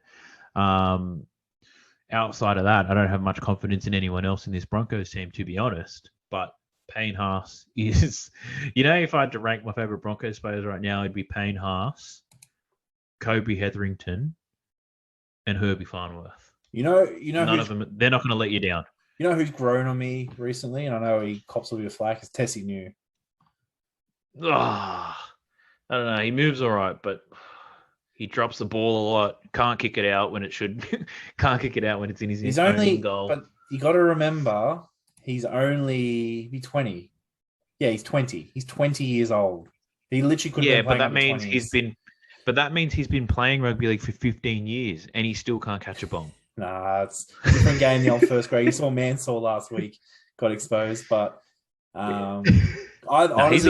Outside of that, I don't have much confidence in anyone else in this Broncos team, to be honest. But Payne Haas is, if I had to rank my favorite Broncos players right now, it'd be Payne Haas, Kobe Hetherington, and Herbie Farnworth. None of them. They're not going to let you down. You know who's grown on me recently, and I know he cops a bit of flack, is Tessie New. I don't know. He moves all right, but he drops the ball a lot. Can't kick it out when it should. Can't kick it out when it's in his own goal. But you got to remember, he's only 20. Yeah, he's 20. He's 20 years old. He literally could have been playing. But that means he's been playing rugby league for 15 years, and he still can't catch a bomb. Nah, it's a different game. The old first grade. You saw Mansour last week, got exposed, but. He's all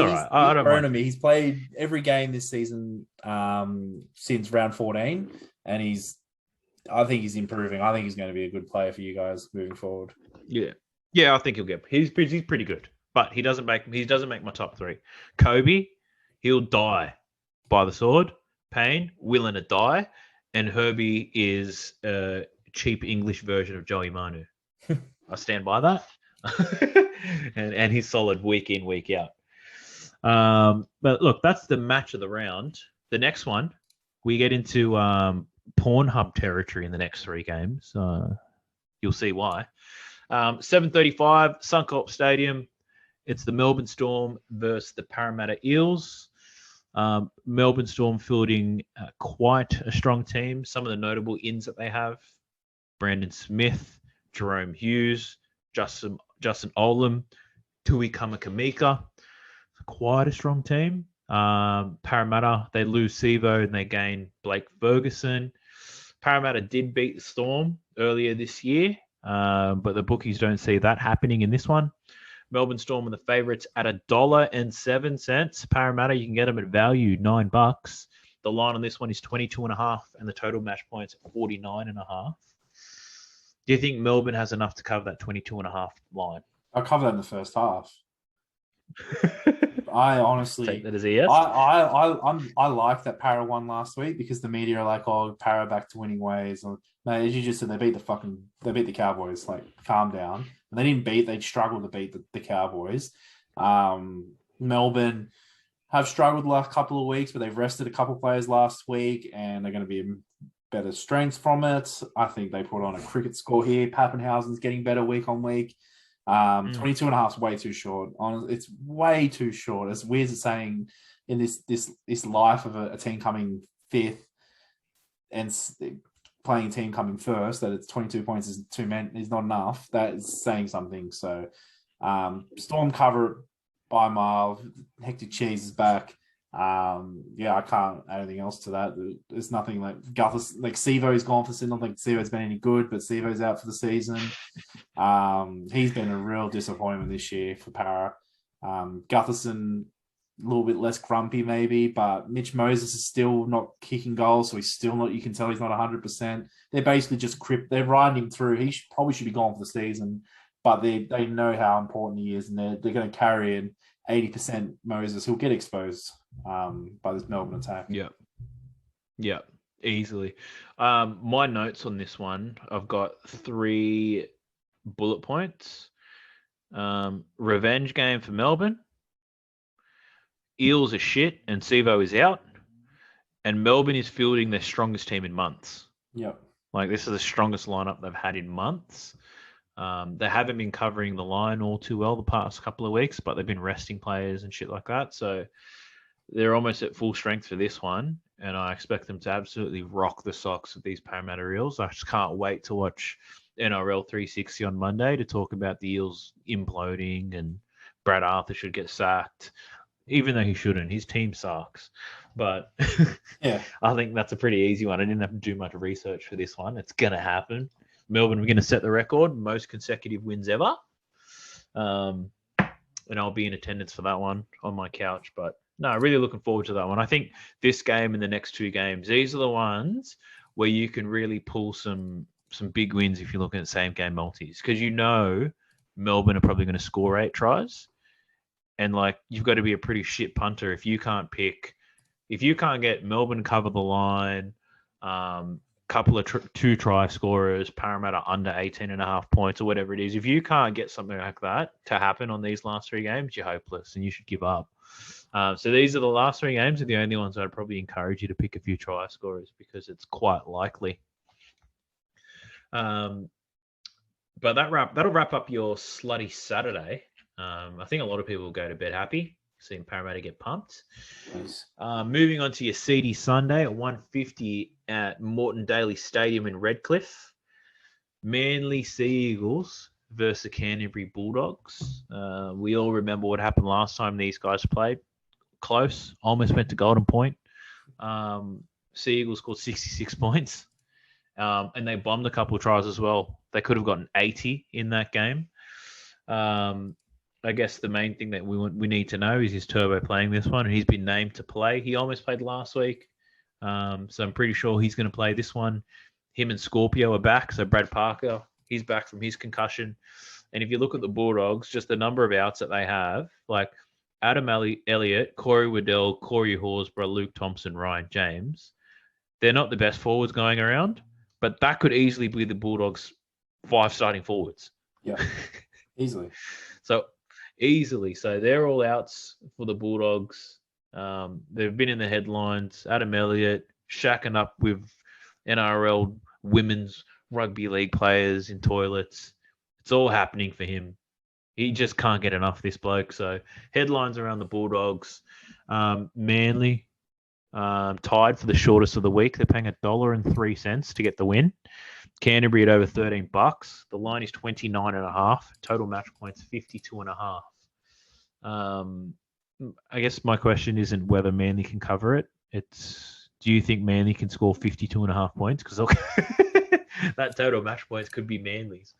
right. I don't mind. He's played every game this season since round 14, and I think he's improving. I think he's going to be a good player for you guys moving forward. Yeah, I think he'll get. He's pretty good, but he doesn't make my top 3. Kobe, he'll die by the sword. Payne, willing to die, and Herbie is a cheap English version of Joey Manu. I stand by that. and he's solid week in, week out. But look, that's the match of the round. The next one, we get into Pornhub territory in the next 3 games. you'll see why. 7:35, Suncorp Stadium. It's the Melbourne Storm versus the Parramatta Eels. Melbourne Storm fielding quite a strong team. Some of the notable ins that they have: Brandon Smith, Jerome Hughes, Justin Olam, Tui Kamakamika. Quite a strong team. Parramatta, they lose Sivo and they gain Blake Ferguson. Parramatta did beat the Storm earlier this year, but the bookies don't see that happening in this one. Melbourne Storm are the favourites at $1.07. Parramatta, you can get them at value, $9. The line on this one is 22.5, and the total match points at 49.5. Do you think Melbourne has enough to cover that 22.5 line? I'll cover that in the first half. I honestly take that as a yes. I like that Para won last week because the media are like, "Oh, Para back to winning ways." And, mate, as you just said, they beat the Cowboys. Like, calm down. And they struggled to beat the Cowboys. Melbourne have struggled the last couple of weeks, but they've rested a couple of players last week, and they're going to be better strengths from it. I think they put on a cricket score here. Pappenhausen's getting better week on week. 22.5 is way too short. It's way too short. As weird as saying in this life of a team coming fifth and playing a team coming first, that it's 22 points is not enough. That is saying something. So Storm cover by a mile. Hector Cheese is back. I can't add anything else to that. There's nothing like Guthers, like Sivo's gone for season. I don't think Sivo's been any good, but Sivo's out for the season. He's been a real disappointment this year for Para. Gutherson, a little bit less grumpy maybe, but Mitch Moses is still not kicking goals, so he's still not, you can tell he's not 100%. They're basically just they're riding him through. He probably should be gone for the season, but they know how important he is, and they're going to carry in 80% Moses. He'll get exposed by this Melbourne attack. Yeah, easily. My notes on this one, I've got 3 bullet points. Revenge game for Melbourne. Eels are shit and Sivo is out. And Melbourne is fielding their strongest team in months. Yep. Like, this is the strongest lineup they've had in months. They haven't been covering the line all too well the past couple of weeks, but they've been resting players and shit like that. So they're almost at full strength for this one, and I expect them to absolutely rock the socks with these Parramatta Eels. I just can't wait to watch NRL 360 on Monday to talk about the Eels imploding and Brad Arthur should get sacked, even though he shouldn't. His team sucks. But yeah, I think that's a pretty easy one. I didn't have to do much research for this one. It's going to happen. Melbourne are going to set the record, most consecutive wins ever. And I'll be in attendance for that one on my couch. But no, really looking forward to that one. I think this game and the next 2 games, these are the ones where you can really pull some big wins if you're looking at same game multis. Because Melbourne are probably going to score 8 tries. And like, you've got to be a pretty shit punter if you can't get Melbourne cover the line, couple of 2 try scorers, Parramatta under 18.5 points or whatever it is. If you can't get something like that to happen on these last 3 games, you're hopeless and you should give up. So these are the last 3 games are the only ones I'd probably encourage you to pick a few try scorers because it's quite likely. But that'll wrap up your slutty Saturday. I think a lot of people will go to bed happy seeing Parramatta get pumped. Nice. Moving on to your seedy Sunday at 1:50 at Moreton Daily Stadium in Redcliffe. Manly Sea Eagles versus the Canterbury Bulldogs. We all remember what happened last time these guys played. Close. Almost went to Golden Point. Sea Eagles scored 66 points. And they bombed a couple of tries as well. They could have gotten 80 in that game. I guess the main thing that we need to know is Turbo playing this one, and he's been named to play. He almost played last week, so I'm pretty sure he's going to play this one. Him and Scorpio are back, so Brad Parker, he's back from his concussion. And if you look at the Bulldogs, just the number of outs that they have, like Adam Elliott, Corey Waddell, Corey Horsburgh, Luke Thompson, Ryan James, they're not the best forwards going around, but that could easily be the Bulldogs' 5 starting forwards. Yeah, easily. So they're all outs for the Bulldogs. They've been in the headlines. Adam Elliott shacking up with NRL women's rugby league players in toilets. It's all happening for him. He just can't get enough of this bloke. So headlines around the Bulldogs. Manly tied for the shortest of the week. They're paying $1.03 to get the win. Canterbury at over $13. The line is 29.5. Total match points 52.5. I guess my question isn't whether Manly can cover it. It's, do you think Manly can score 52.5 points? Because that total match points could be Manly's.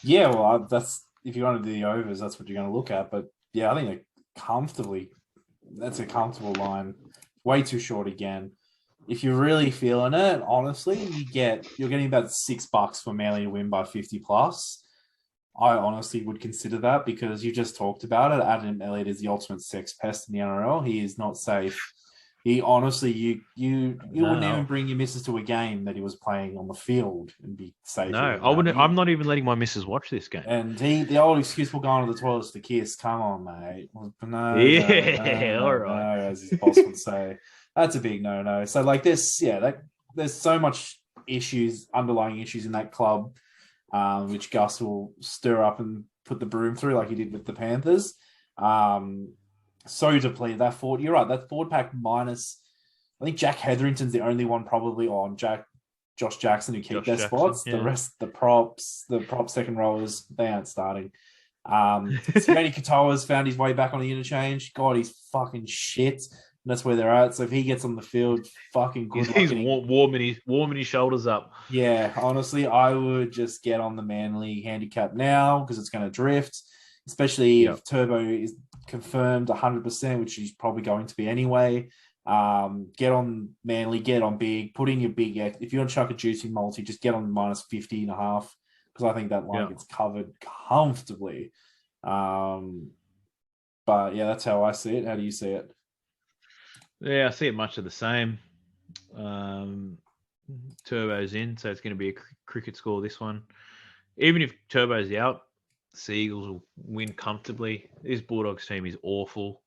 Yeah, well, that's if you're going to do the overs, that's what you're going to look at. But yeah, I think that's a comfortable line. Way too short again. If you're really feeling it, honestly, you're getting about $6 for Manly to win by 50 plus. I honestly would consider that because you just talked about it. Adam Elliott is the ultimate sex pest in the NRL. He is not safe. He honestly, you wouldn't even bring your missus to a game that he was playing on the field and be safe. No, I wouldn't. I'm not even letting my missus watch this game. And the old excuse for going to the toilets to kiss. Come on, mate. No, all right. no, as his boss would say, that's a big no. So like this, there's so much underlying issues in that club, which Gus will stir up and put the broom through like he did with the Panthers. So depleted. That forward, you're right. That forward pack minus, I think Jack Hetherington's the only one probably on Josh Jackson who keep their spots. Yeah. The rest, the prop second rowers, they aren't starting. Sione Katoa's found his way back on the interchange. God, he's fucking shit. And that's where they're at. So if he gets on the field, fucking good. He's warming his shoulders up. Yeah, honestly, I would just get on the Manly handicap now because it's going to drift, especially if Turbo is confirmed 100%, which he's probably going to be anyway. Get on Manly, get on big, put in your big. If you want to chuck a juicy multi, just get on minus 50.5 because I think that line gets covered comfortably. But yeah, that's how I see it. How do you see it? Yeah, I see it much of the same. Turbo's in, so it's going to be a cricket score, this one. Even if Turbo's out, the Eagles will win comfortably. This Bulldogs team is awful.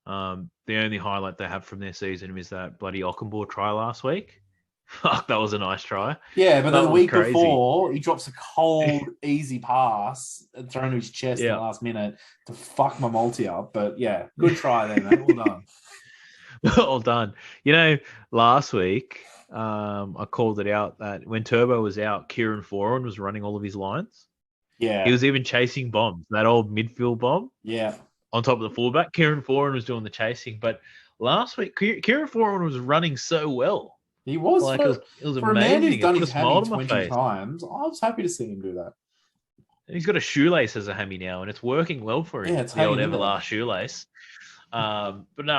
The only highlight they have from their season is that bloody Ockenbaugh try last week. Fuck, that was a nice try. Yeah, but the week before, he drops a cold, easy pass and thrown to his chest in the last minute to fuck my multi up. But yeah, good try there, mate. Well done. Well done. You know, last week, I called it out that when Turbo was out, Kieran Foran was running all of his lines. Yeah. He was even chasing bombs, that old midfield bomb. Yeah. On top of the fullback, Kieran Foran was doing the chasing. But last week, Kieran Foran was running so well. He was. Like, it was for amazing. A man who's done his his hammy 20 times, I was happy to see him do that. He's got a shoelace as a hammy now, and it's working well for him. Yeah, it's the old Everlast shoelace. But no,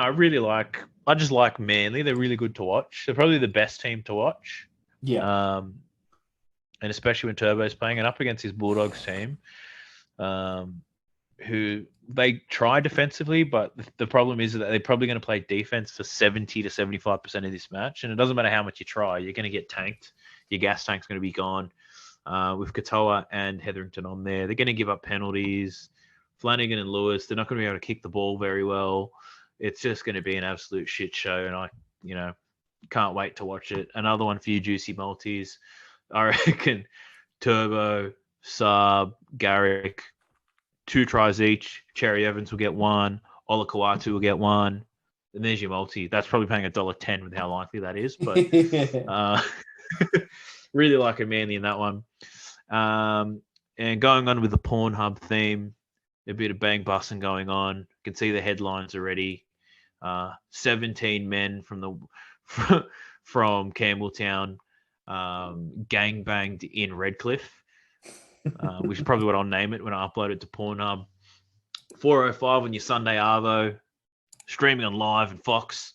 I just like Manly. They're really good to watch. They're probably the best team to watch. Yeah. And especially when Turbo's playing and up against his Bulldogs team, who they try defensively, but the problem is that they're probably going to play defense for 70 to 75% of this match. And it doesn't matter how much you try, you're going to get tanked. Your gas tank's going to be gone. With Katoa and Hetherington on there, they're going to give up penalties. Flanagan and Lewis, they're not going to be able to kick the ball very well. It's just going to be an absolute shit show, and I, can't wait to watch it. Another one for you juicy multis. I reckon Turbo, Saab, Garrick, 2 tries each. Cherry Evans will get 1. Ola Kawatu will get 1. And there's your multi. That's probably paying $1.10 with how likely that is. But really like a Manly in that one. And going on with the Pornhub theme, a bit of bang bussing going on. You can see the headlines already. 17 men from Campbelltown gangbanged in Redcliffe, which is probably what I'll name it when I upload it to Pornhub. 4:05 on your Sunday Arvo, streaming on live and Fox.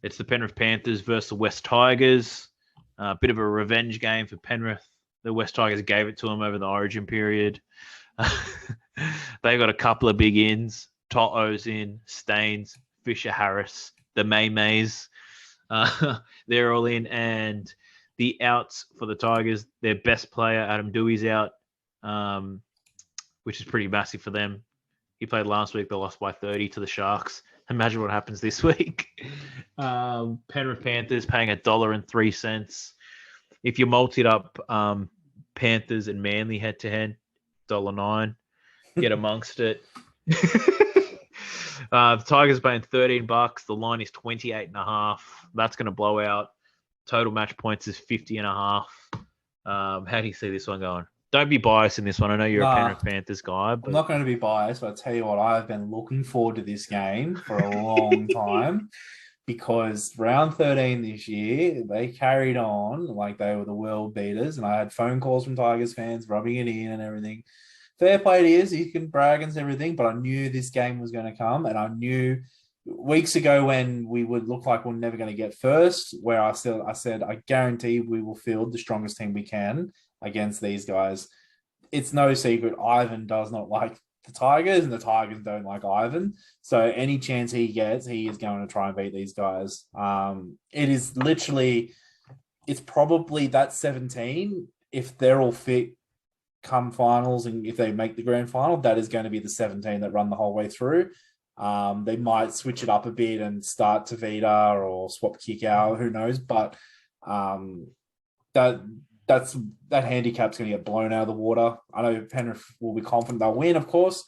It's the Penrith Panthers versus the West Tigers. A bit of a revenge game for Penrith. The West Tigers gave it to them over the Origin period. They got a couple of big ins. To'o's in, Staines, Fisher Harris, the May-Mays. They're all in. And the outs for the Tigers, their best player, Adam Dewey's out, which is pretty massive for them. He played last week. They lost by 30 to the Sharks. Imagine what happens this week. Penrith Panthers paying $1.03. If you multied up Panthers and Manly head to head, $1.09, get amongst it. The Tigers paying $13. The line is 28.5. That's going to blow out. Total match points is 50.5. How do you see this one going? Don't be biased in this one. I know you're a Penrith Panthers guy, but I'm not going to be biased, but I tell you what, I've been looking forward to this game for a long time because round 13 this year, they carried on like they were the world beaters, and I had phone calls from Tigers fans rubbing it in and everything. Fair play to you, he can brag and everything, but I knew this game was going to come, and I knew weeks ago when we would look like we're never going to get first, where I said, I guarantee we will field the strongest team we can against these guys. It's no secret Ivan does not like the Tigers, and the Tigers don't like Ivan. So any chance he gets, he is going to try and beat these guys. It is literally, it's probably that 17. If they're all fit come finals, and if they make the grand final, that is going to be the 17 that run the whole way through. They might switch it up a bit and start Tavita or swap kick out, who knows? But that handicap's going to get blown out of the water. I know Penrith will be confident they'll win, of course,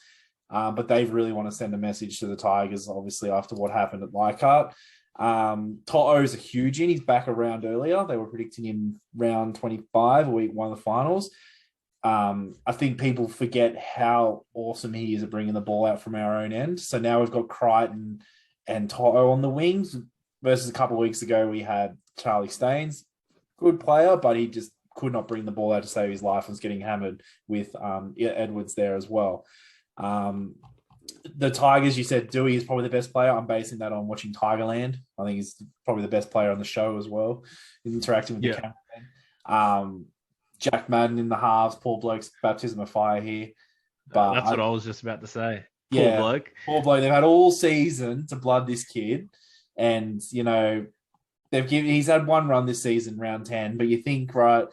but they really want to send a message to the Tigers, obviously, after what happened at Leichhardt. To'o's a huge in. He's back around earlier. They were predicting him round 25, week one of the finals. I think people forget how awesome he is at bringing the ball out from our own end. So now we've got Crichton and To'o on the wings versus a couple of weeks ago we had Charlie Staines. Good player, but he just could not bring the ball out to save his life and was getting hammered with Edwards there as well. The Tigers, you said Dewey is probably the best player. I'm basing that on watching Tigerland. I think he's probably the best player on the show as well, interacting with the cameraman. Jack Madden in the halves, poor bloke's baptism of fire here. But that's what I was just about to say. Yeah, Poor bloke. They've had all season to blood this kid, and you know he's had one run this season, round 10. But you think, right,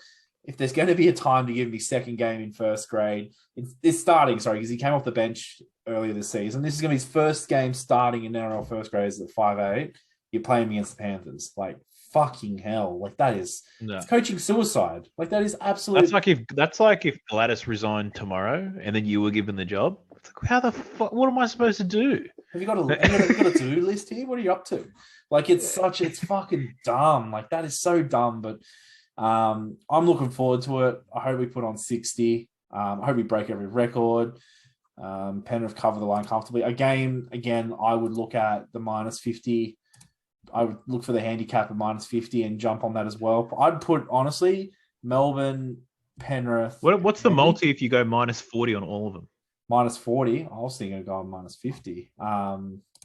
if there's going to be a time to give him his second game in first grade, it's starting. Sorry, because he came off the bench earlier this season. This is going to be his first game starting in NRL first grades at 5'8". You're playing against the Panthers, like. Fucking hell! Like that is it's coaching suicide. Like that is absolutely. That's like if Gladys resigned tomorrow and then you were given the job. It's like, how the fuck? What am I supposed to do? Have you got a to-do list here? What are you up to? Like it's fucking dumb. Like that is so dumb. But I'm looking forward to it. I hope we put on 60. I hope we break every record. Penrith cover the line comfortably. Again, I would look at the -50. I would look for the handicap of -50 and jump on that as well. I'd put, honestly, Melbourne, Penrith. What's the multi if you go -40 on all of them? -40. I was thinking of going -50.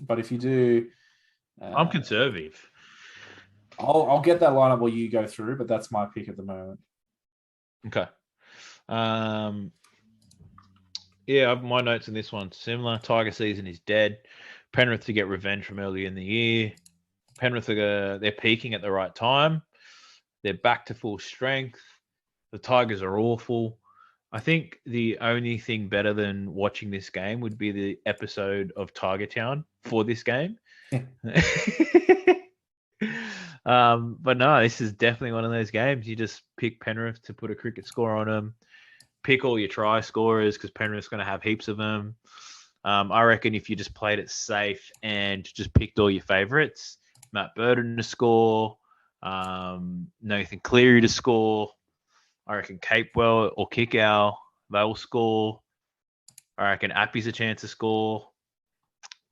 But if you do... I'm conservative. I'll get that lineup while you go through, but that's my pick at the moment. Okay. Yeah, my notes in this one similar. Tiger season is dead. Penrith to get revenge from earlier in the year. Penrith they're peaking at the right time. They're back to full strength. The Tigers are awful. I think the only thing better than watching this game would be the episode of Tiger Town for this game. But no, this is definitely one of those games. You just pick Penrith to put a cricket score on them. Pick all your try scorers because Penrith's going to have heaps of them. I reckon if you just played it safe and just picked all your favourites, Matt Burton to score, Nathan Cleary to score. I reckon Capewell or Kickow, they'll score. I reckon Appy's a chance to score.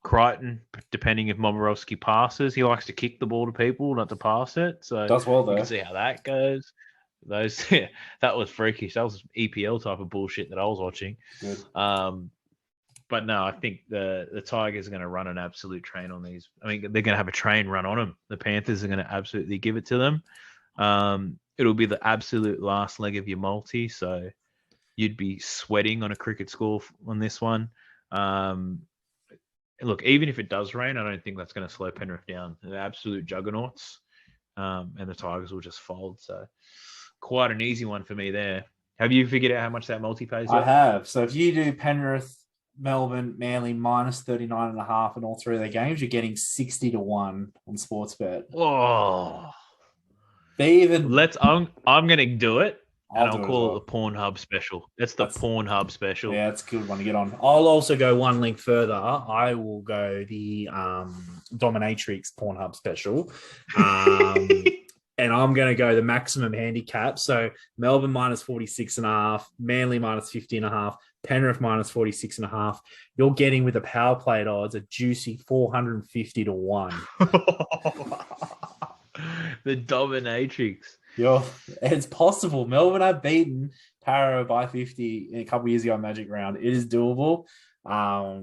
Crichton, depending if Momorowski passes, he likes to kick the ball to people, not to pass it. So does well though. You can see how that goes. That was freakish. That was EPL type of bullshit that I was watching. Good. But no, I think the Tigers are going to run an absolute train on these. I mean, they're going to have a train run on them. The Panthers are going to absolutely give it to them. It'll be the absolute last leg of your multi, so you'd be sweating on a cricket score on this one. Look, even if it does rain, I don't think that's going to slow Penrith down. They're absolute juggernauts, and the Tigers will just fold. So quite an easy one for me there. Have you figured out how much that multi pays yet? I have. So if you do Penrith, Melbourne, Manly -39.5 in all three of their games, you're getting 60 to 1 on Sportsbet. Oh, They even I'm gonna do it, and I'll I'll do it as call well. it the Pornhub special. It's the That's Pornhub special. Yeah, that's a good one to get on. I'll also go one link further. I will go the Dominatrix Pornhub special. And I'm going to go the maximum handicap. So Melbourne minus 46.5, Manly minus 50.5, Penrith minus 46.5. You're getting with the power play odds a juicy 450 to 1. The Dominatrix. It's possible. Melbourne have beaten Para by 50 a couple of years ago on Magic Round. It is doable. I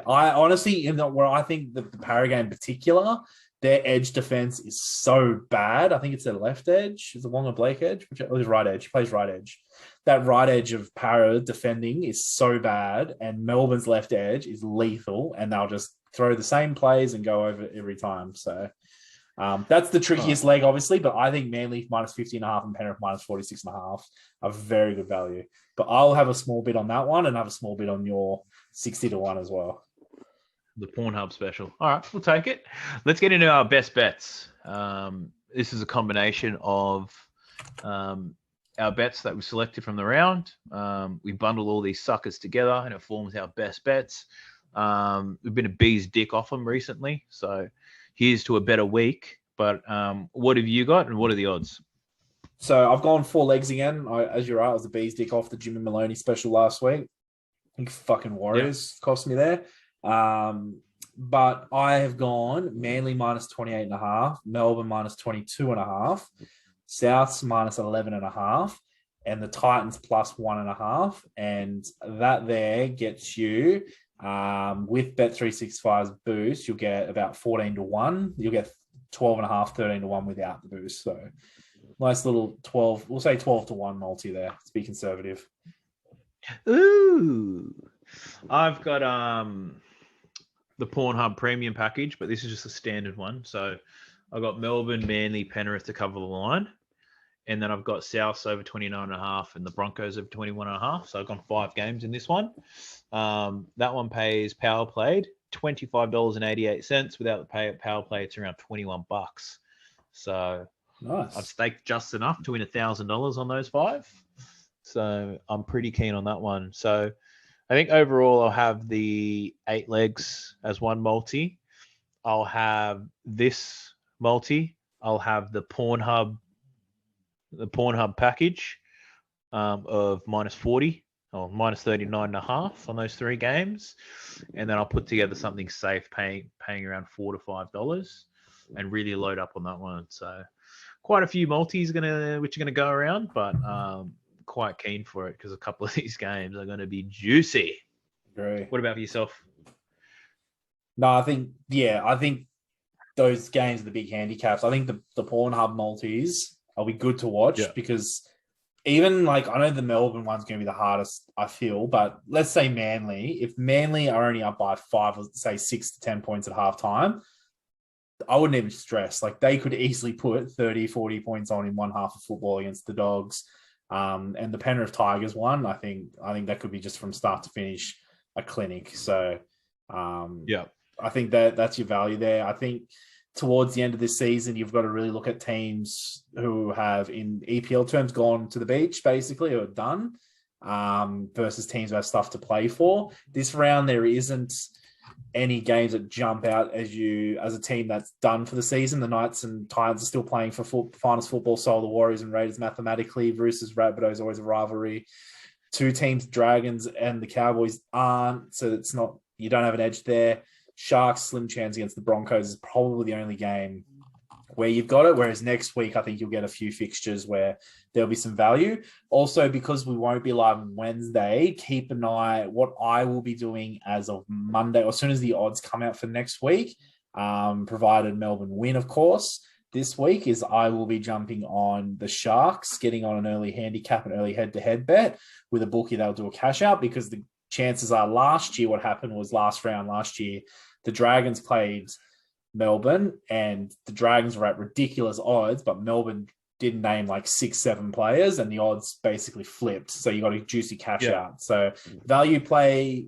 honestly, where I think the Para game in particular, their edge defense is so bad. I think it's their left edge. Is it Wonga Blake edge? Or his right edge. He plays right edge. That right edge of Para defending is so bad, and Melbourne's left edge is lethal, and they'll just throw the same plays and go over every time. So that's the trickiest leg, obviously, but I think Manly minus 50.5 and Penrith minus 46.5 are very good value. But I'll have a small bit on that one and have a small bit on your 60 to 1 as well. The Pornhub special. All right, we'll take it. Let's get into our best bets. This is a combination of our bets that we selected from the round. We bundle all these suckers together and it forms our best bets. We've been a bee's dick off them recently, so here's to a better week. But what have you got and what are the odds? So I've gone 4 legs again. As you're right, I was a bee's dick off the Jimmy Maloney special last week. I think fucking Warriors cost me there. But I have gone Manly minus 28.5, Melbourne minus 22.5, Souths minus 11.5, and the Titans plus 1.5. And that there gets you with Bet365's boost, you'll get about 14 to 1. You'll get 12.5, 13 to 1 without the boost. So nice little 12, we'll say 12 to 1 multi there to be conservative. Ooh. I've got the Pornhub premium package, but this is just a standard one. So I've got Melbourne, Manly, Penrith to cover the line. And then I've got Souths over 29.5 and the Broncos over 21.5. So I've gone 5 games in this one. That one pays power played $25.88. Without the power play, it's around $21. So nice. I've staked just enough to win $1,000 on those 5. So I'm pretty keen on that one. So I think overall I'll have the 8 legs as one multi. I'll have this multi. I'll have the Pornhub package of minus 40 or minus 39.5 on those 3 games. And then I'll put together something safe paying around $4 to $5 and really load up on that one. So quite a few multis which are gonna go around, but quite keen for it because a couple of these games are going to be juicy. Great. What about for yourself? No, I think those games are the big handicaps. I think the Pornhub multis will be good to watch because even like I know the Melbourne one's going to be the hardest, I feel, but let's say Manly. If Manly are only up by 5 or say 6 to 10 points at halftime, I wouldn't even stress. Like they could easily put 30, 40 points on in one half of football against the Dogs. And the Penrith Tigers one, I think that could be just from start to finish a clinic. So, I think that's your value there. I think towards the end of this season, you've got to really look at teams who have, in EPL terms, gone to the beach basically or done, versus teams who have stuff to play for. This round, there isn't any games that jump out as a team that's done for the season. The Knights and Titans are still playing for finals football, so the Warriors and Raiders mathematically. Roosters, Rabbidos, always a rivalry. 2 teams, Dragons and the Cowboys aren't, so it's not, you don't have an edge there. Sharks, slim chance against the Broncos is probably the only game where you've got it, whereas next week I think you'll get a few fixtures where there'll be some value. Also, because we won't be live on Wednesday, keep an eye what I will be doing as of Monday, or as soon as the odds come out for next week, provided Melbourne win, of course, this week, is I will be jumping on the Sharks, getting on an early handicap, an early head-to-head bet with a bookie that'll do a cash out, because the chances are last year, what happened was last year, the Dragons played Melbourne and the Dragons were at ridiculous odds, but Melbourne didn't name like 6-7 players and the odds basically flipped. So you got a juicy cash out. So value play,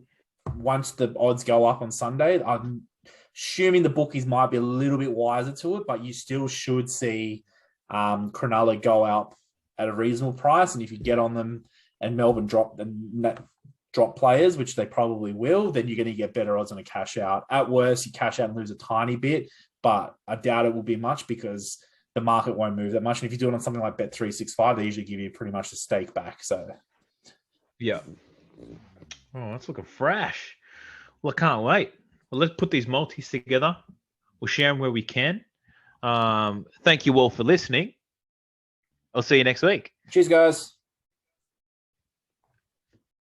once the odds go up on Sunday, I'm assuming the bookies might be a little bit wiser to it, but you still should see Cronulla go out at a reasonable price, and if you get on them and Melbourne drop players, which they probably will, then you're going to get better odds on a cash out. At worst, you cash out and lose a tiny bit, but I doubt it will be much because the market won't move that much. And if you do it on something like Bet365, they usually give you pretty much a stake back. So, yeah. Oh, that's looking fresh. Well, I can't wait. Well, let's put these multis together. We'll share them where we can. Thank you all for listening. I'll see you next week. Cheers, guys.